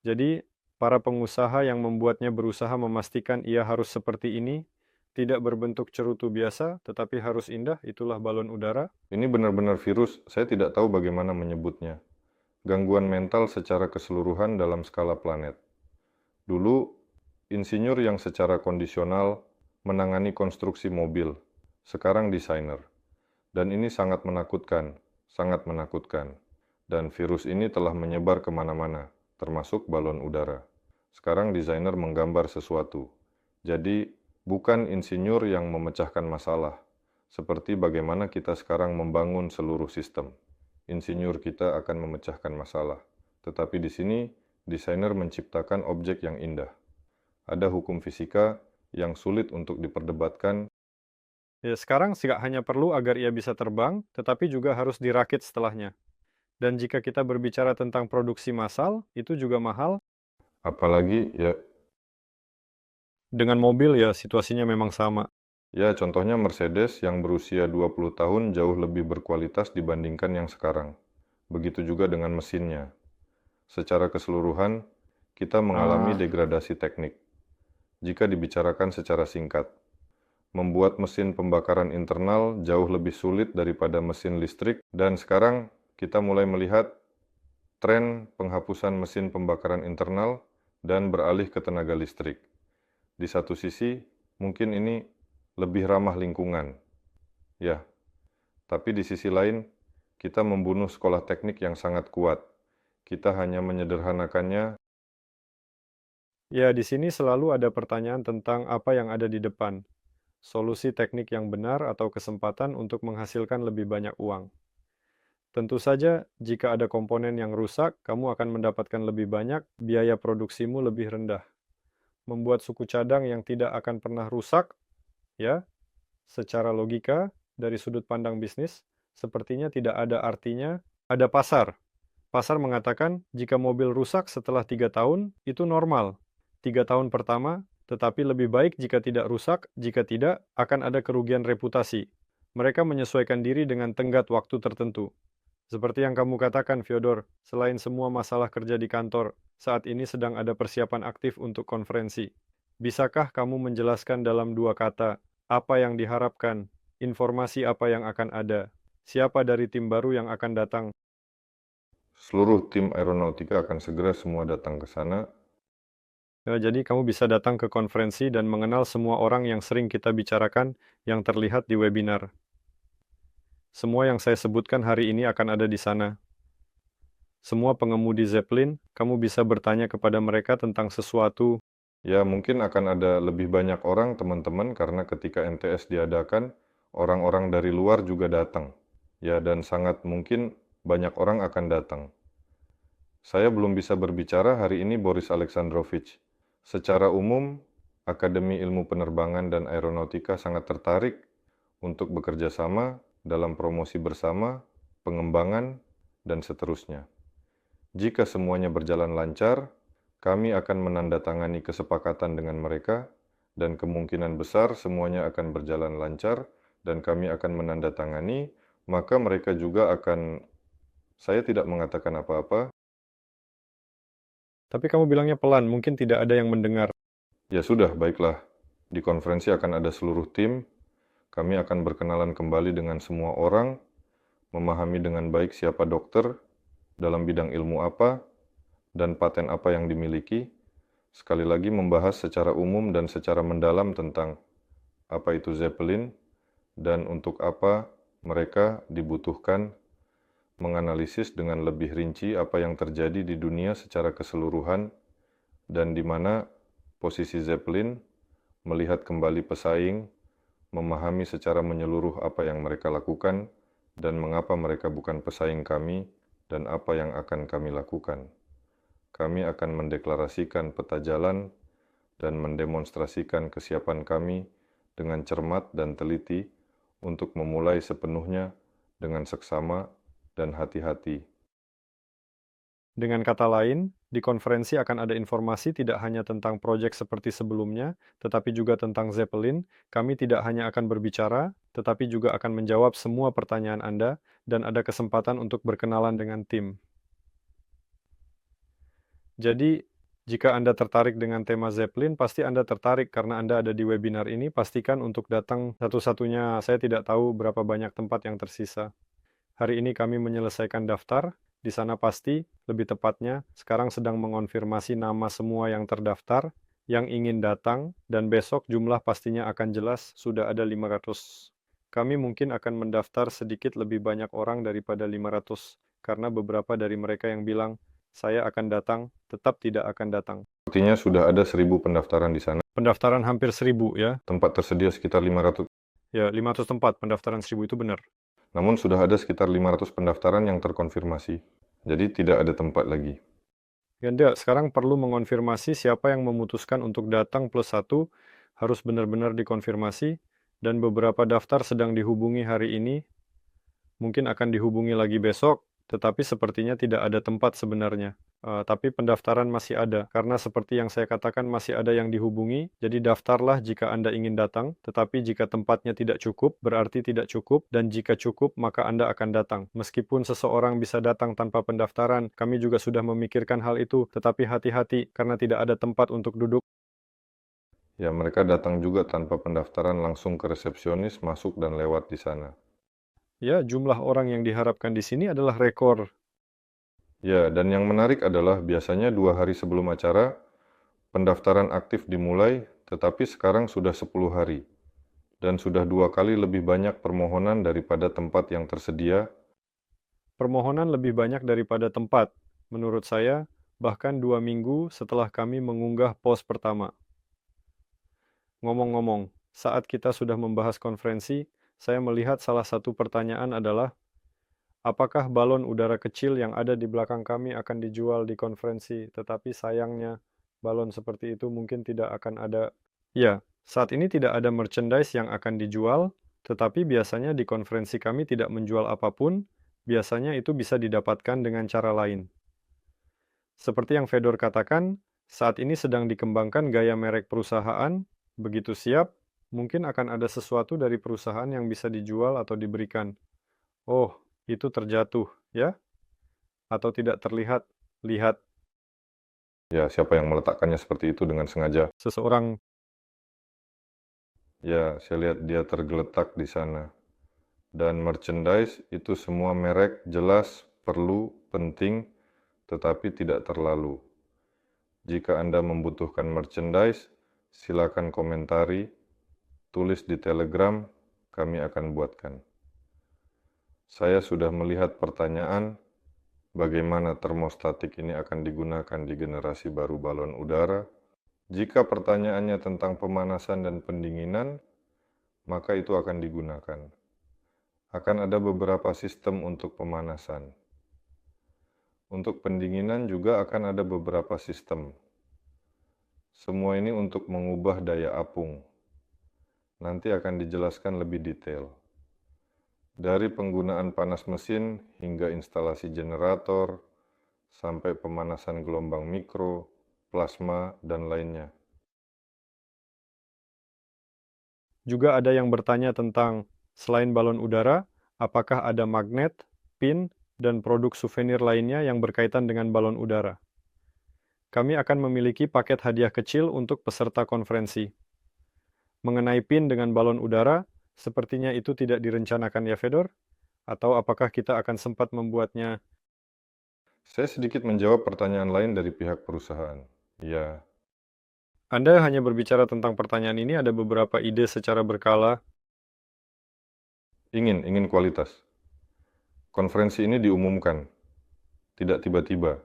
Jadi, para pengusaha yang membuatnya berusaha memastikan ia harus seperti ini, tidak berbentuk cerutu biasa, tetapi harus indah, itulah balon udara. Ini benar-benar virus, saya tidak tahu bagaimana menyebutnya. Gangguan mental secara keseluruhan dalam skala planet. Dulu, insinyur yang secara kondisional menangani konstruksi mobil, sekarang desainer. Dan ini sangat menakutkan, sangat menakutkan. Dan virus ini telah menyebar kemana-mana, termasuk balon udara. Sekarang desainer menggambar sesuatu. Jadi, bukan insinyur yang memecahkan masalah, seperti bagaimana kita sekarang membangun seluruh sistem. Insinyur kita akan memecahkan masalah. Tetapi di sini, desainer menciptakan objek yang indah. Ada hukum fisika yang sulit untuk diperdebatkan. Ya, sekarang tidak hanya perlu agar ia bisa terbang, tetapi juga harus dirakit setelahnya. Dan jika kita berbicara tentang produksi massal, itu juga mahal. Apalagi, Dengan mobil ya situasinya memang sama. ya contohnya Mercedes yang berusia 20 tahun jauh lebih berkualitas dibandingkan yang sekarang. Begitu juga dengan mesinnya. Secara keseluruhan, kita mengalami degradasi teknik. Jika dibicarakan secara singkat, membuat mesin pembakaran internal jauh lebih sulit daripada mesin listrik, dan sekarang kita mulai melihat tren penghapusan mesin pembakaran internal dan beralih ke tenaga listrik. Di satu sisi, mungkin ini lebih ramah lingkungan. Ya, tapi di sisi lain, kita membunuh sekolah teknik yang sangat kuat. Kita hanya menyederhanakannya. Ya, di sini selalu ada pertanyaan tentang apa yang ada di depan. Solusi teknik yang benar atau kesempatan untuk menghasilkan lebih banyak uang. Tentu saja, jika ada komponen yang rusak, kamu akan mendapatkan lebih banyak, biaya produksimu lebih rendah. Membuat suku cadang yang tidak akan pernah rusak, ya, secara logika, dari sudut pandang bisnis, sepertinya tidak ada artinya. Ada pasar. Pasar mengatakan jika mobil rusak setelah 3 tahun, itu normal. 3 tahun pertama, tetapi lebih baik jika tidak rusak, jika tidak, akan ada kerugian reputasi. Mereka menyesuaikan diri dengan tenggat waktu tertentu. Seperti yang kamu katakan, Fyodor, selain semua masalah kerja di kantor, saat ini sedang ada persiapan aktif untuk konferensi. Bisakah kamu menjelaskan dalam 2 kata, apa yang diharapkan, informasi apa yang akan ada, siapa dari tim baru yang akan datang? Seluruh tim aeronautika akan segera semua datang ke sana. Jadi kamu bisa datang ke konferensi dan mengenal semua orang yang sering kita bicarakan yang terlihat di webinar. Semua yang saya sebutkan hari ini akan ada di sana. Semua pengemudi Zeppelin, kamu bisa bertanya kepada mereka tentang sesuatu Ya, mungkin akan ada lebih banyak orang, teman-teman, karena ketika NTS diadakan, orang-orang dari luar juga datang. Ya, dan sangat mungkin banyak orang akan datang. Saya belum bisa berbicara hari ini, Boris Alexandrovich. Secara umum, Akademi Ilmu Penerbangan dan Aeronautika sangat tertarik untuk bekerja sama dalam promosi bersama, pengembangan, dan seterusnya. Jika semuanya berjalan lancar, kami akan menandatangani kesepakatan dengan mereka, dan kemungkinan besar semuanya akan berjalan lancar, dan kami akan menandatangani, maka mereka juga akan, saya tidak mengatakan apa-apa. Tapi kamu bilangnya pelan, mungkin tidak ada yang mendengar. Ya sudah, baiklah. Di konferensi akan ada seluruh tim, kami akan berkenalan kembali dengan semua orang, memahami dengan baik siapa dokter, dalam bidang ilmu apa, dan paten apa yang dimiliki. Sekali lagi membahas secara umum dan secara mendalam tentang apa itu Zeppelin dan untuk apa mereka dibutuhkan, menganalisis dengan lebih rinci apa yang terjadi di dunia secara keseluruhan dan di mana posisi Zeppelin, melihat kembali pesaing, memahami secara menyeluruh apa yang mereka lakukan dan mengapa mereka bukan pesaing kami dan apa yang akan kami lakukan. Kami akan mendeklarasikan peta jalan dan mendemonstrasikan kesiapan kami dengan cermat dan teliti untuk memulai sepenuhnya dengan seksama dan hati-hati. Dengan kata lain, di konferensi akan ada informasi tidak hanya tentang proyek seperti sebelumnya, tetapi juga tentang Zeppelin. Kami tidak hanya akan berbicara, tetapi juga akan menjawab semua pertanyaan Anda, dan ada kesempatan untuk berkenalan dengan tim. Jadi, jika Anda tertarik dengan tema Zeppelin, pasti Anda tertarik karena Anda ada di webinar ini. Pastikan untuk datang satu-satunya, saya tidak tahu berapa banyak tempat yang tersisa. Hari ini kami menyelesaikan daftar, di sana pasti, lebih tepatnya, sekarang sedang mengonfirmasi nama semua yang terdaftar, yang ingin datang, dan besok jumlah pastinya akan jelas, sudah ada 500. Kami mungkin akan mendaftar sedikit lebih banyak orang daripada 500, karena beberapa dari mereka yang bilang, saya akan datang, tetap tidak akan datang. Artinya sudah ada 1.000 pendaftaran di sana. Pendaftaran hampir 1.000 ya. Tempat tersedia sekitar 500. Ya, 500 tempat, pendaftaran 1.000 itu benar. Namun sudah ada sekitar 500 pendaftaran yang terkonfirmasi. Jadi tidak ada tempat lagi. Ganda, sekarang perlu mengonfirmasi siapa yang memutuskan untuk datang plus 1, harus benar-benar dikonfirmasi, dan beberapa daftar sedang dihubungi hari ini, mungkin akan dihubungi lagi besok, tetapi sepertinya tidak ada tempat sebenarnya. Tapi pendaftaran masih ada, karena seperti yang saya katakan masih ada yang dihubungi, jadi daftarlah jika Anda ingin datang, tetapi jika tempatnya tidak cukup, berarti tidak cukup, dan jika cukup, maka Anda akan datang. Meskipun seseorang bisa datang tanpa pendaftaran, kami juga sudah memikirkan hal itu, tetapi hati-hati, karena tidak ada tempat untuk duduk. Ya, mereka datang juga tanpa pendaftaran langsung ke resepsionis, masuk dan lewat di sana. Ya, jumlah orang yang diharapkan di sini adalah rekor. Ya, dan yang menarik adalah biasanya 2 hari sebelum acara, pendaftaran aktif dimulai, tetapi sekarang sudah 10 hari. Dan sudah 2 kali lebih banyak permohonan daripada tempat yang tersedia. Permohonan lebih banyak daripada tempat, menurut saya, bahkan 2 minggu setelah kami mengunggah pos pertama. Ngomong-ngomong, saat kita sudah membahas konferensi, saya melihat salah satu pertanyaan adalah, apakah balon udara kecil yang ada di belakang kami akan dijual di konferensi, tetapi sayangnya, balon seperti itu mungkin tidak akan ada. Ya, saat ini tidak ada merchandise yang akan dijual, tetapi biasanya di konferensi kami tidak menjual apapun, biasanya itu bisa didapatkan dengan cara lain. Seperti yang Fedor katakan, saat ini sedang dikembangkan gaya merek perusahaan, begitu siap, mungkin akan ada sesuatu dari perusahaan yang bisa dijual atau diberikan. Oh, itu terjatuh, ya? Atau tidak terlihat? Lihat, Ya, siapa yang meletakkannya seperti itu dengan sengaja? seseorang. Ya, saya lihat dia tergeletak di sana. Dan merchandise itu semua merek jelas, perlu, penting, tetapi tidak terlalu. Jika Anda membutuhkan merchandise, silakan komentari, tulis di Telegram, kami akan buatkan. Saya sudah melihat pertanyaan, bagaimana termostatik ini akan digunakan di generasi baru balon udara, Jika pertanyaannya tentang pemanasan dan pendinginan, maka itu akan digunakan. Akan ada beberapa sistem untuk pemanasan. Untuk pendinginan juga akan ada beberapa sistem. Semua ini untuk mengubah daya apung. Nanti akan dijelaskan lebih detail. Dari penggunaan panas mesin hingga instalasi generator, sampai pemanasan gelombang mikro, plasma, dan lainnya. Juga ada yang bertanya tentang, selain balon udara, apakah ada magnet, pin, dan produk souvenir lainnya yang berkaitan dengan balon udara? Kami akan memiliki paket hadiah kecil untuk peserta konferensi. Mengenai pin dengan balon udara, sepertinya itu tidak direncanakan ya, Fedor? Atau apakah kita akan sempat membuatnya? Saya sedikit menjawab pertanyaan lain dari pihak perusahaan. Ya, Anda hanya berbicara tentang pertanyaan ini, ada beberapa ide secara berkala. ingin kualitas. Konferensi ini diumumkan, tidak tiba-tiba,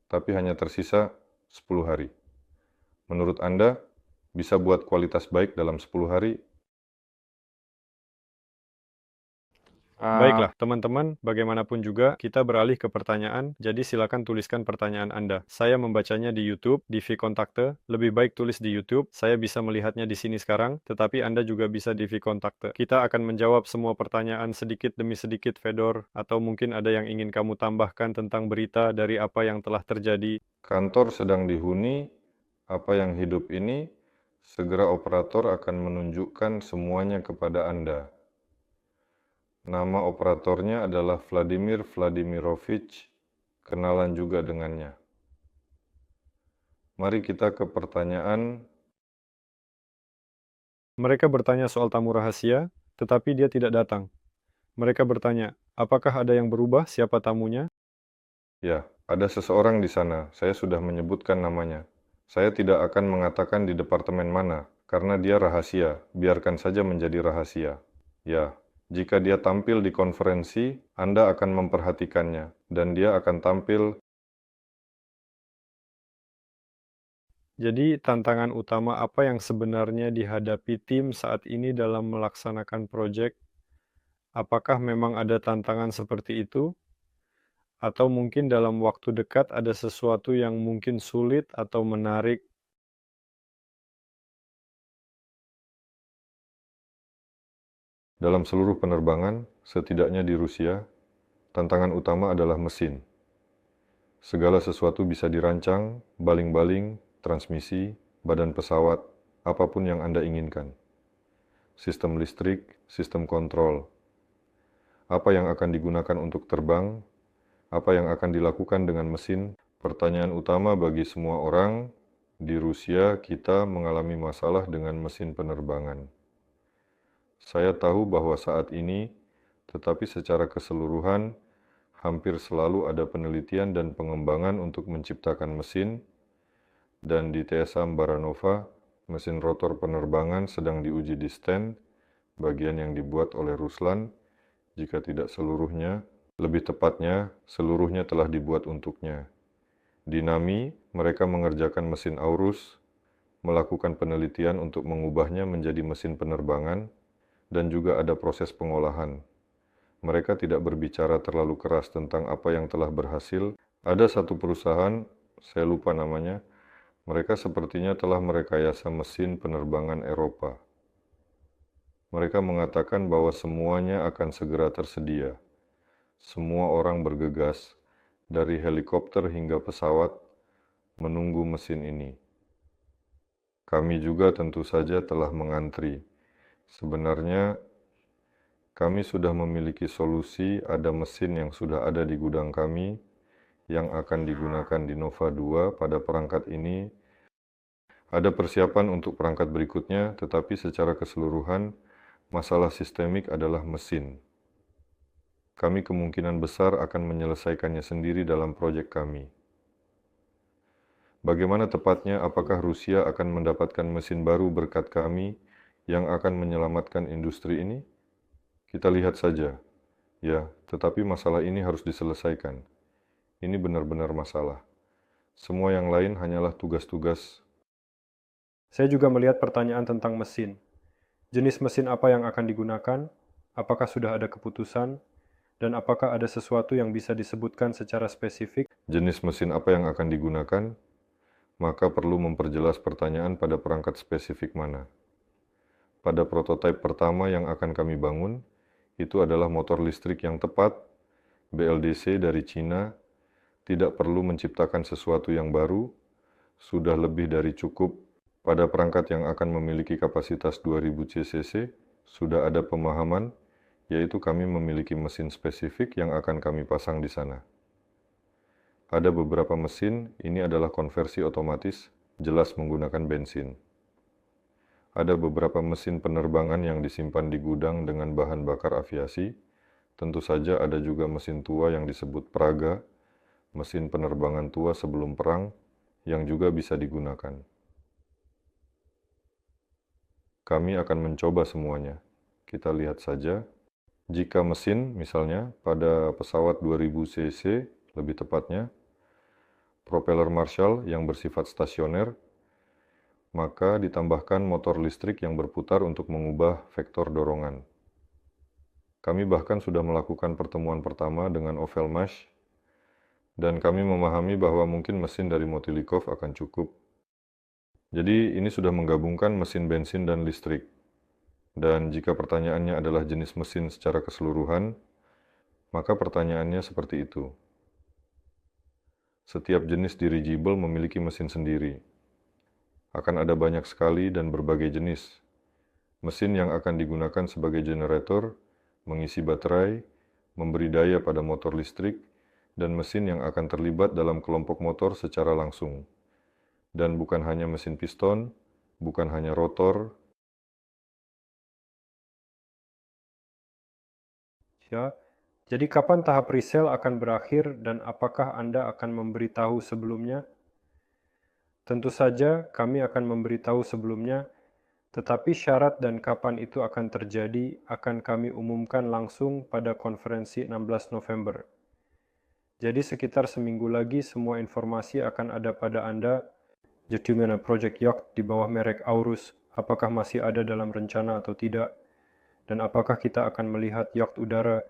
tapi hanya tersisa 10 hari. Menurut Anda, bisa buat kualitas baik dalam 10 hari? Baiklah, teman-teman, bagaimanapun juga kita beralih ke pertanyaan, jadi silakan tuliskan pertanyaan Anda. Saya membacanya di YouTube, di vKontakte. Lebih baik tulis di YouTube, saya bisa melihatnya di sini sekarang, tetapi Anda juga bisa di vKontakte. Kita akan menjawab semua pertanyaan sedikit demi sedikit, Fedor, atau mungkin ada yang ingin kamu tambahkan tentang berita dari apa yang telah terjadi. Kantor sedang dihuni, apa yang hidup ini, segera operator akan menunjukkan semuanya kepada Anda. Nama operatornya adalah Vladimir Vladimirovich, kenalan juga dengannya. Mari kita ke pertanyaan. Mereka bertanya soal tamu rahasia, tetapi dia tidak datang. Mereka bertanya, apakah ada yang berubah, siapa tamunya? Ya, ada seseorang di sana, saya sudah menyebutkan namanya. Saya tidak akan mengatakan di departemen mana, karena dia rahasia, biarkan saja menjadi rahasia. Ya, jika dia tampil di konferensi, Anda akan memperhatikannya, dan dia akan tampil. Jadi, tantangan utama apa yang sebenarnya dihadapi tim saat ini dalam melaksanakan proyek? Apakah memang ada tantangan seperti itu? Atau mungkin dalam waktu dekat ada sesuatu yang mungkin sulit atau menarik? Dalam seluruh penerbangan, setidaknya di Rusia, tantangan utama adalah mesin. Segala sesuatu bisa dirancang, baling-baling, transmisi, badan pesawat, apapun yang Anda inginkan. Sistem listrik, sistem kontrol. Apa yang akan digunakan untuk terbang? Apa yang akan dilakukan dengan mesin? Pertanyaan utama bagi semua orang, di Rusia kita mengalami masalah dengan mesin penerbangan. Saya tahu bahwa saat ini, tetapi secara keseluruhan, hampir selalu ada penelitian dan pengembangan untuk menciptakan mesin, dan di TSA Baranova, mesin rotor penerbangan sedang diuji di stand, bagian yang dibuat oleh Ruslan, jika tidak seluruhnya, lebih tepatnya, seluruhnya telah dibuat untuknya. Di NAMI, mereka mengerjakan mesin Aurus, melakukan penelitian untuk mengubahnya menjadi mesin penerbangan, dan juga ada proses pengolahan. Mereka tidak berbicara terlalu keras tentang apa yang telah berhasil. Ada satu perusahaan, saya lupa namanya, mereka sepertinya telah merekayasa mesin penerbangan Eropa. Mereka mengatakan bahwa semuanya akan segera tersedia. Semua orang bergegas, dari helikopter hingga pesawat, menunggu mesin ini. Kami juga tentu saja telah mengantri. Sebenarnya, kami sudah memiliki solusi, ada mesin yang sudah ada di gudang kami, yang akan digunakan di Nova 2 pada perangkat ini. Ada persiapan untuk perangkat berikutnya, tetapi secara keseluruhan, masalah sistemik adalah mesin. Kami kemungkinan besar akan menyelesaikannya sendiri dalam proyek kami. Bagaimana tepatnya, apakah Rusia akan mendapatkan mesin baru berkat kami yang akan menyelamatkan industri ini? Kita lihat saja. Ya, tetapi masalah ini harus diselesaikan. Ini benar-benar masalah. Semua yang lain hanyalah tugas-tugas Saya juga melihat pertanyaan tentang mesin. Jenis mesin apa yang akan digunakan? Apakah sudah ada keputusan? Dan apakah ada sesuatu yang bisa disebutkan secara spesifik? Jenis mesin apa yang akan digunakan? Maka perlu memperjelas pertanyaan pada perangkat spesifik mana. Pada prototipe pertama yang akan kami bangun, itu adalah motor listrik yang tepat, BLDC dari Cina, tidak perlu menciptakan sesuatu yang baru, sudah lebih dari cukup. Pada perangkat yang akan memiliki kapasitas 2000 cc, sudah ada pemahaman, yaitu kami memiliki mesin spesifik yang akan kami pasang di sana. Ada beberapa mesin, ini adalah konversi otomatis, jelas menggunakan bensin. Ada beberapa mesin penerbangan yang disimpan di gudang dengan bahan bakar aviasi. Tentu saja ada juga mesin tua yang disebut Praga, mesin penerbangan tua sebelum perang, yang juga bisa digunakan. Kami akan mencoba semuanya. Kita lihat saja. Jika mesin, misalnya, pada pesawat 2000 cc, lebih tepatnya, propeller Marshall yang bersifat stasioner, maka ditambahkan motor listrik yang berputar untuk mengubah vektor dorongan. Kami bahkan sudah melakukan pertemuan pertama dengan Ovelmash, dan kami memahami bahwa mungkin mesin dari Motilikov akan cukup. Jadi ini sudah menggabungkan mesin bensin dan listrik. Dan jika pertanyaannya adalah jenis mesin secara keseluruhan, maka pertanyaannya seperti itu. Setiap jenis dirigible memiliki mesin sendiri. Akan ada banyak sekali dan berbagai jenis. Mesin yang akan digunakan sebagai generator, mengisi baterai, memberi daya pada motor listrik, dan mesin yang akan terlibat dalam kelompok motor secara langsung. Dan bukan hanya mesin piston, bukan hanya rotor. Ya, jadi kapan tahap resale akan berakhir dan apakah Anda akan memberitahu sebelumnya? Tentu saja kami akan memberitahu sebelumnya, tetapi syarat dan kapan itu akan terjadi akan kami umumkan langsung pada konferensi 16 November. Jadi sekitar seminggu lagi semua informasi akan ada pada Anda. Gentleman Project Yacht di bawah merek Aurus, apakah masih ada dalam rencana atau tidak? Dan apakah kita akan melihat yacht udara?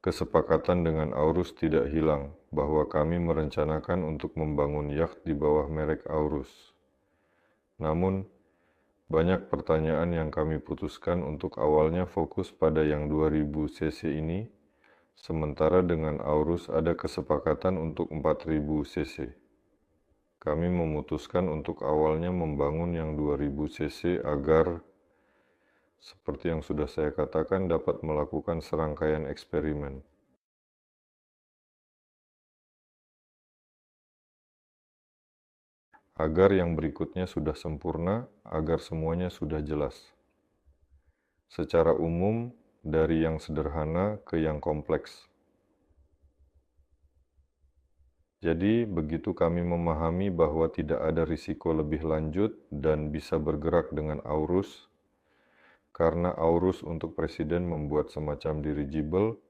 Kesepakatan dengan Aurus tidak hilang, bahwa kami merencanakan untuk membangun yacht di bawah merek Aurus. Namun, banyak pertanyaan yang kami putuskan untuk awalnya fokus pada yang 2000 cc ini, sementara dengan Aurus ada kesepakatan untuk 4000 cc. Kami memutuskan untuk awalnya membangun yang 2000 cc agar, seperti yang sudah saya katakan, dapat melakukan serangkaian eksperimen. Agar yang berikutnya sudah sempurna, agar semuanya sudah jelas. Secara umum, dari yang sederhana ke yang kompleks. Jadi, begitu kami memahami bahwa tidak ada risiko lebih lanjut dan bisa bergerak dengan Aurus, karena Aurus untuk presiden membuat semacam dirigible.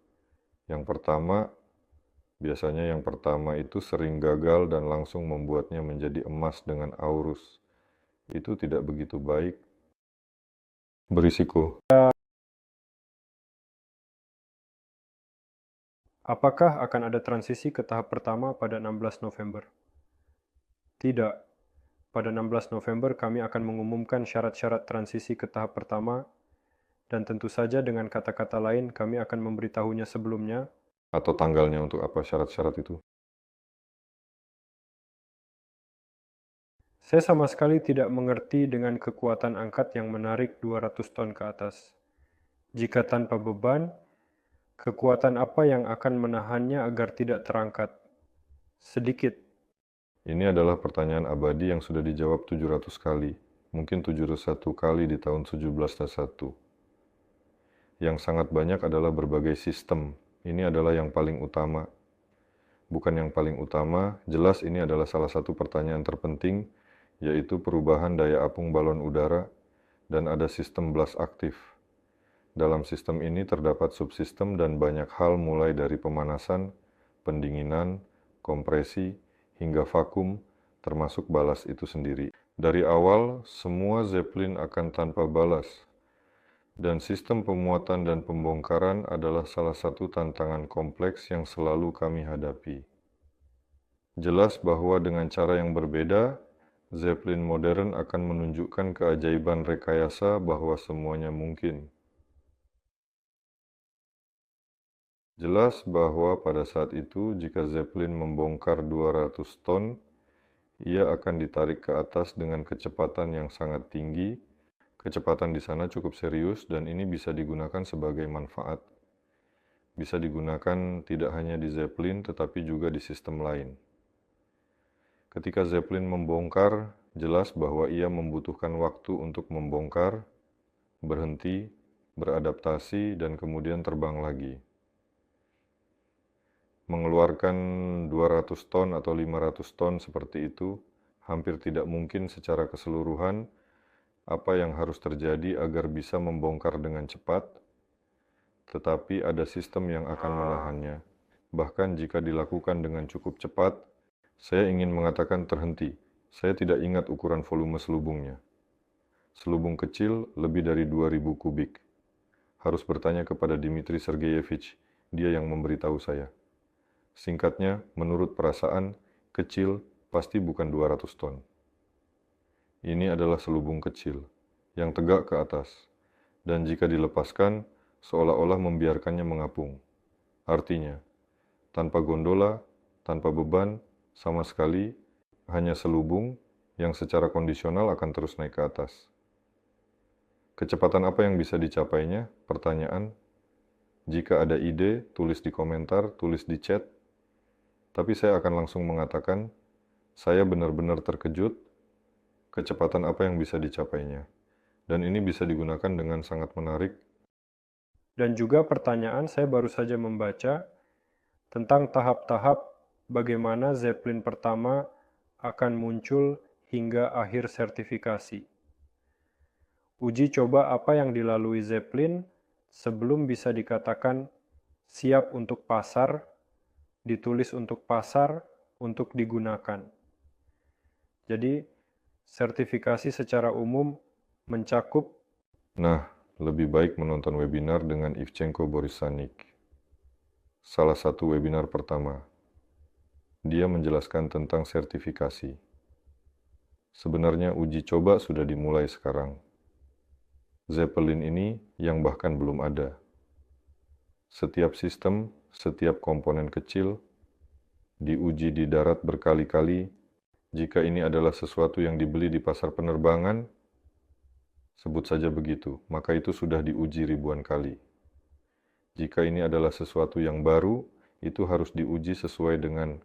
Biasanya yang pertama itu sering gagal dan langsung membuatnya menjadi emas dengan Aurus. Itu tidak begitu baik, berisiko. Apakah akan ada transisi ke tahap pertama pada 16 November? Tidak. Pada 16 November kami akan mengumumkan syarat-syarat transisi ke tahap pertama, dan tentu saja dengan kata-kata lain kami akan memberitahunya sebelumnya. Atau tanggalnya untuk apa syarat-syarat itu? Saya sama sekali tidak mengerti dengan kekuatan angkat yang menarik 200 ton ke atas. Jika tanpa beban, kekuatan apa yang akan menahannya agar tidak terangkat? Sedikit. Ini adalah pertanyaan abadi yang sudah dijawab 700 kali, mungkin 701 kali di tahun 1701. Yang sangat banyak adalah berbagai sistem. Ini adalah yang paling utama. Bukan yang paling utama, jelas ini adalah salah satu pertanyaan terpenting, yaitu perubahan daya apung balon udara, dan ada sistem blast aktif. Dalam sistem ini terdapat subsistem dan banyak hal mulai dari pemanasan, pendinginan, kompresi, hingga vakum, termasuk balas itu sendiri. Dari awal, semua Zeppelin akan tanpa balas, dan sistem pemuatan dan pembongkaran adalah salah satu tantangan kompleks yang selalu kami hadapi. Jelas bahwa dengan cara yang berbeda, Zeppelin modern akan menunjukkan keajaiban rekayasa bahwa semuanya mungkin. Jelas bahwa pada saat itu, jika Zeppelin membongkar 200 ton, ia akan ditarik ke atas dengan kecepatan yang sangat tinggi. Kecepatan di sana cukup serius dan ini bisa digunakan sebagai manfaat. Bisa digunakan tidak hanya di Zeppelin tetapi juga di sistem lain. Ketika Zeppelin membongkar, jelas bahwa ia membutuhkan waktu untuk membongkar, berhenti, beradaptasi, dan kemudian terbang lagi. Mengeluarkan 200 ton atau 500 ton seperti itu hampir tidak mungkin secara keseluruhan. Apa yang harus terjadi agar bisa membongkar dengan cepat, tetapi ada sistem yang akan menahannya. Bahkan jika dilakukan dengan cukup cepat, saya ingin mengatakan terhenti. Saya tidak ingat ukuran volume selubungnya. Selubung kecil lebih dari 2000 kubik. Harus bertanya kepada Dmitri Sergeyevich, dia yang memberitahu saya. Singkatnya, menurut perasaan, kecil pasti bukan 200 ton. Ini adalah selubung kecil, yang tegak ke atas, dan jika dilepaskan, seolah-olah membiarkannya mengapung. Artinya, tanpa gondola, tanpa beban, sama sekali, hanya selubung yang secara kondisional akan terus naik ke atas. Kecepatan apa yang bisa dicapainya? Pertanyaan. Jika ada ide, tulis di komentar, tulis di chat. Tapi saya akan langsung mengatakan, saya benar-benar terkejut kecepatan apa yang bisa dicapainya. Dan ini bisa digunakan dengan sangat menarik. Dan juga pertanyaan, saya baru saja membaca tentang tahap-tahap bagaimana Zeppelin pertama akan muncul hingga akhir sertifikasi. Uji coba apa yang dilalui Zeppelin sebelum bisa dikatakan siap untuk pasar, ditulis untuk pasar, untuk digunakan. Jadi, sertifikasi secara umum mencakup. Nah, lebih baik menonton webinar dengan Ivchenko Borisanik. Salah satu webinar pertama. Dia menjelaskan tentang sertifikasi. Sebenarnya uji coba sudah dimulai sekarang. Zeppelin ini yang bahkan belum ada. Setiap sistem, setiap komponen kecil, diuji di darat berkali-kali. Jika ini adalah sesuatu yang dibeli di pasar penerbangan, sebut saja begitu, maka itu sudah diuji ribuan kali. Jika ini adalah sesuatu yang baru, itu harus diuji sesuai dengan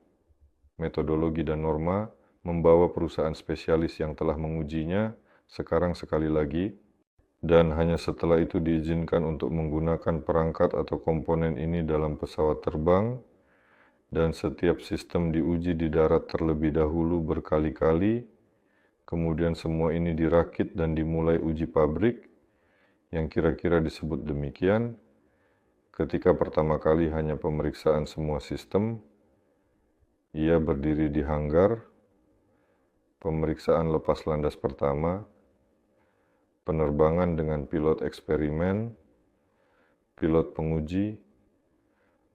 metodologi dan norma, membawa perusahaan spesialis yang telah mengujinya, sekarang sekali lagi, dan hanya setelah itu diizinkan untuk menggunakan perangkat atau komponen ini dalam pesawat terbang, dan setiap sistem diuji di darat terlebih dahulu berkali-kali, kemudian semua ini dirakit dan dimulai uji pabrik, yang kira-kira disebut demikian. Ketika pertama kali hanya pemeriksaan semua sistem, ia berdiri di hanggar, pemeriksaan lepas landas pertama, penerbangan dengan pilot eksperimen, pilot penguji,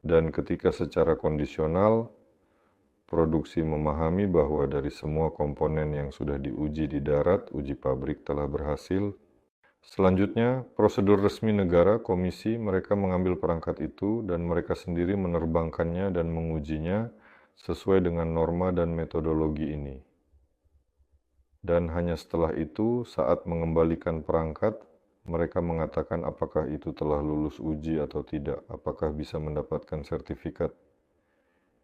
dan ketika secara kondisional, produksi memahami bahwa dari semua komponen yang sudah diuji di darat, uji pabrik telah berhasil. Selanjutnya, prosedur resmi negara, komisi, mereka mengambil perangkat itu dan mereka sendiri menerbangkannya dan mengujinya sesuai dengan norma dan metodologi ini. Dan hanya setelah itu, saat mengembalikan perangkat, mereka mengatakan apakah itu telah lulus uji atau tidak, apakah bisa mendapatkan sertifikat.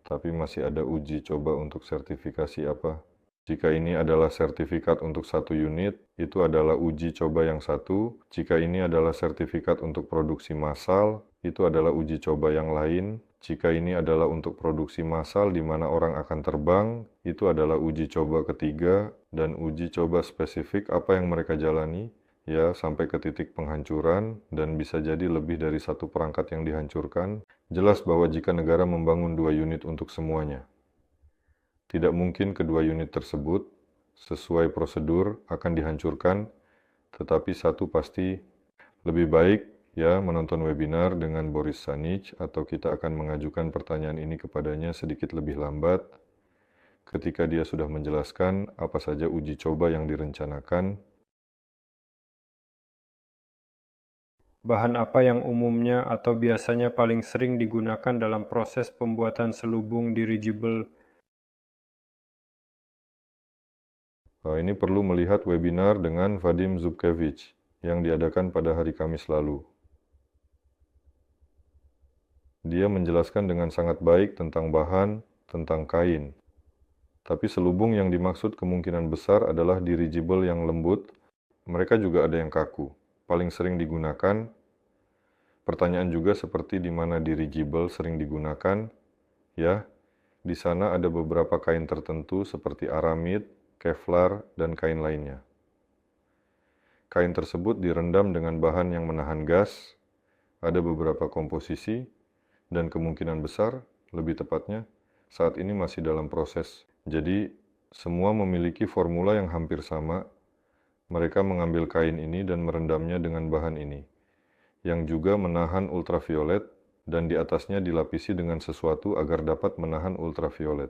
Tapi masih ada uji coba untuk sertifikasi apa. Jika ini adalah sertifikat untuk satu unit, itu adalah uji coba yang satu. Jika ini adalah sertifikat untuk produksi massal, itu adalah uji coba yang lain. Jika ini adalah untuk produksi massal di mana orang akan terbang, itu adalah uji coba ketiga, dan uji coba spesifik apa yang mereka jalani, ya sampai ke titik penghancuran, dan bisa jadi lebih dari satu perangkat yang dihancurkan. Jelas bahwa jika negara membangun 2 unit untuk semuanya, tidak mungkin kedua unit tersebut, sesuai prosedur akan dihancurkan, tetapi satu pasti lebih baik ya menonton webinar dengan Boris Sanic atau kita akan mengajukan pertanyaan ini kepadanya sedikit lebih lambat ketika dia sudah menjelaskan apa saja uji coba yang direncanakan. Bahan apa yang umumnya atau biasanya paling sering digunakan dalam proses pembuatan selubung dirigible? Ini perlu melihat webinar dengan Vadim Zubkevich yang diadakan pada hari Kamis lalu. Dia menjelaskan dengan sangat baik tentang bahan, tentang kain. Tapi selubung yang dimaksud kemungkinan besar adalah dirigible yang lembut. Mereka juga ada yang kaku. Paling sering digunakan. Pertanyaan juga seperti di mana dirigible sering digunakan. Ya, di sana ada beberapa kain tertentu seperti aramid, kevlar, dan kain lainnya. Kain tersebut direndam dengan bahan yang menahan gas. Ada beberapa komposisi, dan kemungkinan besar, lebih tepatnya, saat ini masih dalam proses. Jadi, semua memiliki formula yang hampir sama. Mereka mengambil kain ini dan merendamnya dengan bahan ini, yang juga menahan ultraviolet, dan di atasnya dilapisi dengan sesuatu agar dapat menahan ultraviolet.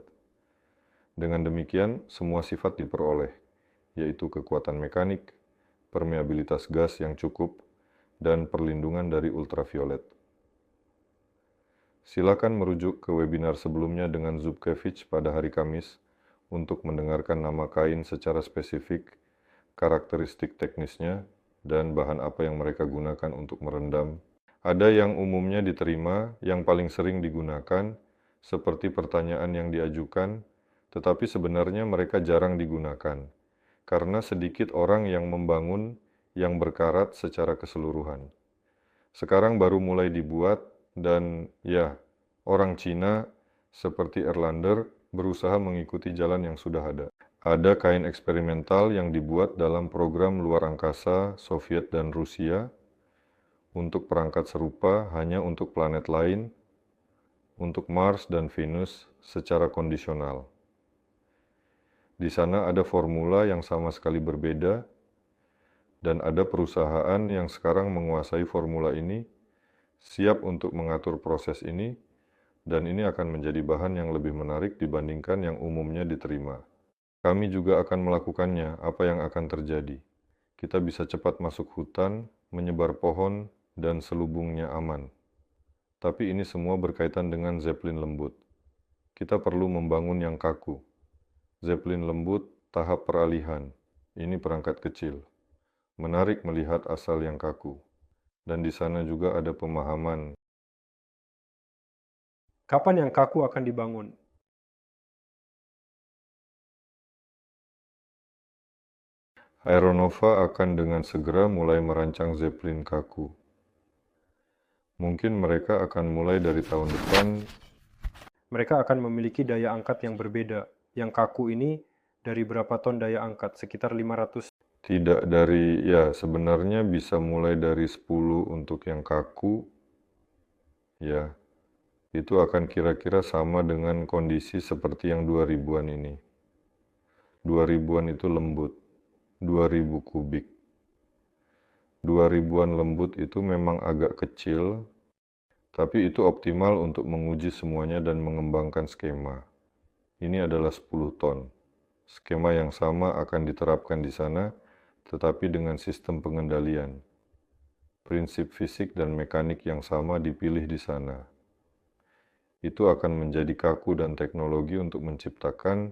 Dengan demikian, semua sifat diperoleh, yaitu kekuatan mekanik, permeabilitas gas yang cukup, dan perlindungan dari ultraviolet. Silakan merujuk ke webinar sebelumnya dengan Zubkevich pada hari Kamis untuk mendengarkan nama kain secara spesifik, karakteristik teknisnya, dan bahan apa yang mereka gunakan untuk merendam. Ada yang umumnya diterima, yang paling sering digunakan, seperti pertanyaan yang diajukan, tetapi sebenarnya mereka jarang digunakan, karena sedikit orang yang membangun yang berkarat secara keseluruhan. Sekarang baru mulai dibuat, dan ya, orang Cina seperti Erlander berusaha mengikuti jalan yang sudah ada. Ada kain eksperimental yang dibuat dalam program luar angkasa Soviet dan Rusia untuk perangkat serupa hanya untuk planet lain, untuk Mars dan Venus secara kondisional. Di sana ada formula yang sama sekali berbeda, dan ada perusahaan yang sekarang menguasai formula ini, siap untuk mengatur proses ini, dan ini akan menjadi bahan yang lebih menarik dibandingkan yang umumnya diterima. Kami juga akan melakukannya, apa yang akan terjadi. Kita bisa cepat masuk hutan, menyebar pohon, dan selubungnya aman. Tapi ini semua berkaitan dengan Zeppelin lembut. Kita perlu membangun yang kaku. Zeppelin lembut, tahap peralihan. Ini perangkat kecil. Menarik melihat asal yang kaku. Dan di sana juga ada pemahaman. Kapan yang kaku akan dibangun? Aeronova akan dengan segera mulai merancang Zeppelin kaku. Mungkin mereka akan mulai dari tahun depan. Mereka akan memiliki daya angkat yang berbeda. Yang kaku ini dari berapa ton daya angkat? Sekitar 500. Tidak dari, ya sebenarnya bisa mulai dari 10 untuk yang kaku. Ya, itu akan kira-kira sama dengan kondisi seperti yang 2000-an ini. 2000-an itu lembut, 2000 kubik. 2000-an lembut itu memang agak kecil, tapi itu optimal untuk menguji semuanya dan mengembangkan skema. Ini adalah 10 ton. Skema yang sama akan diterapkan di sana, tetapi dengan sistem pengendalian. Prinsip fisik dan mekanik yang sama dipilih di sana. Itu akan menjadi kaku dan teknologi untuk menciptakan.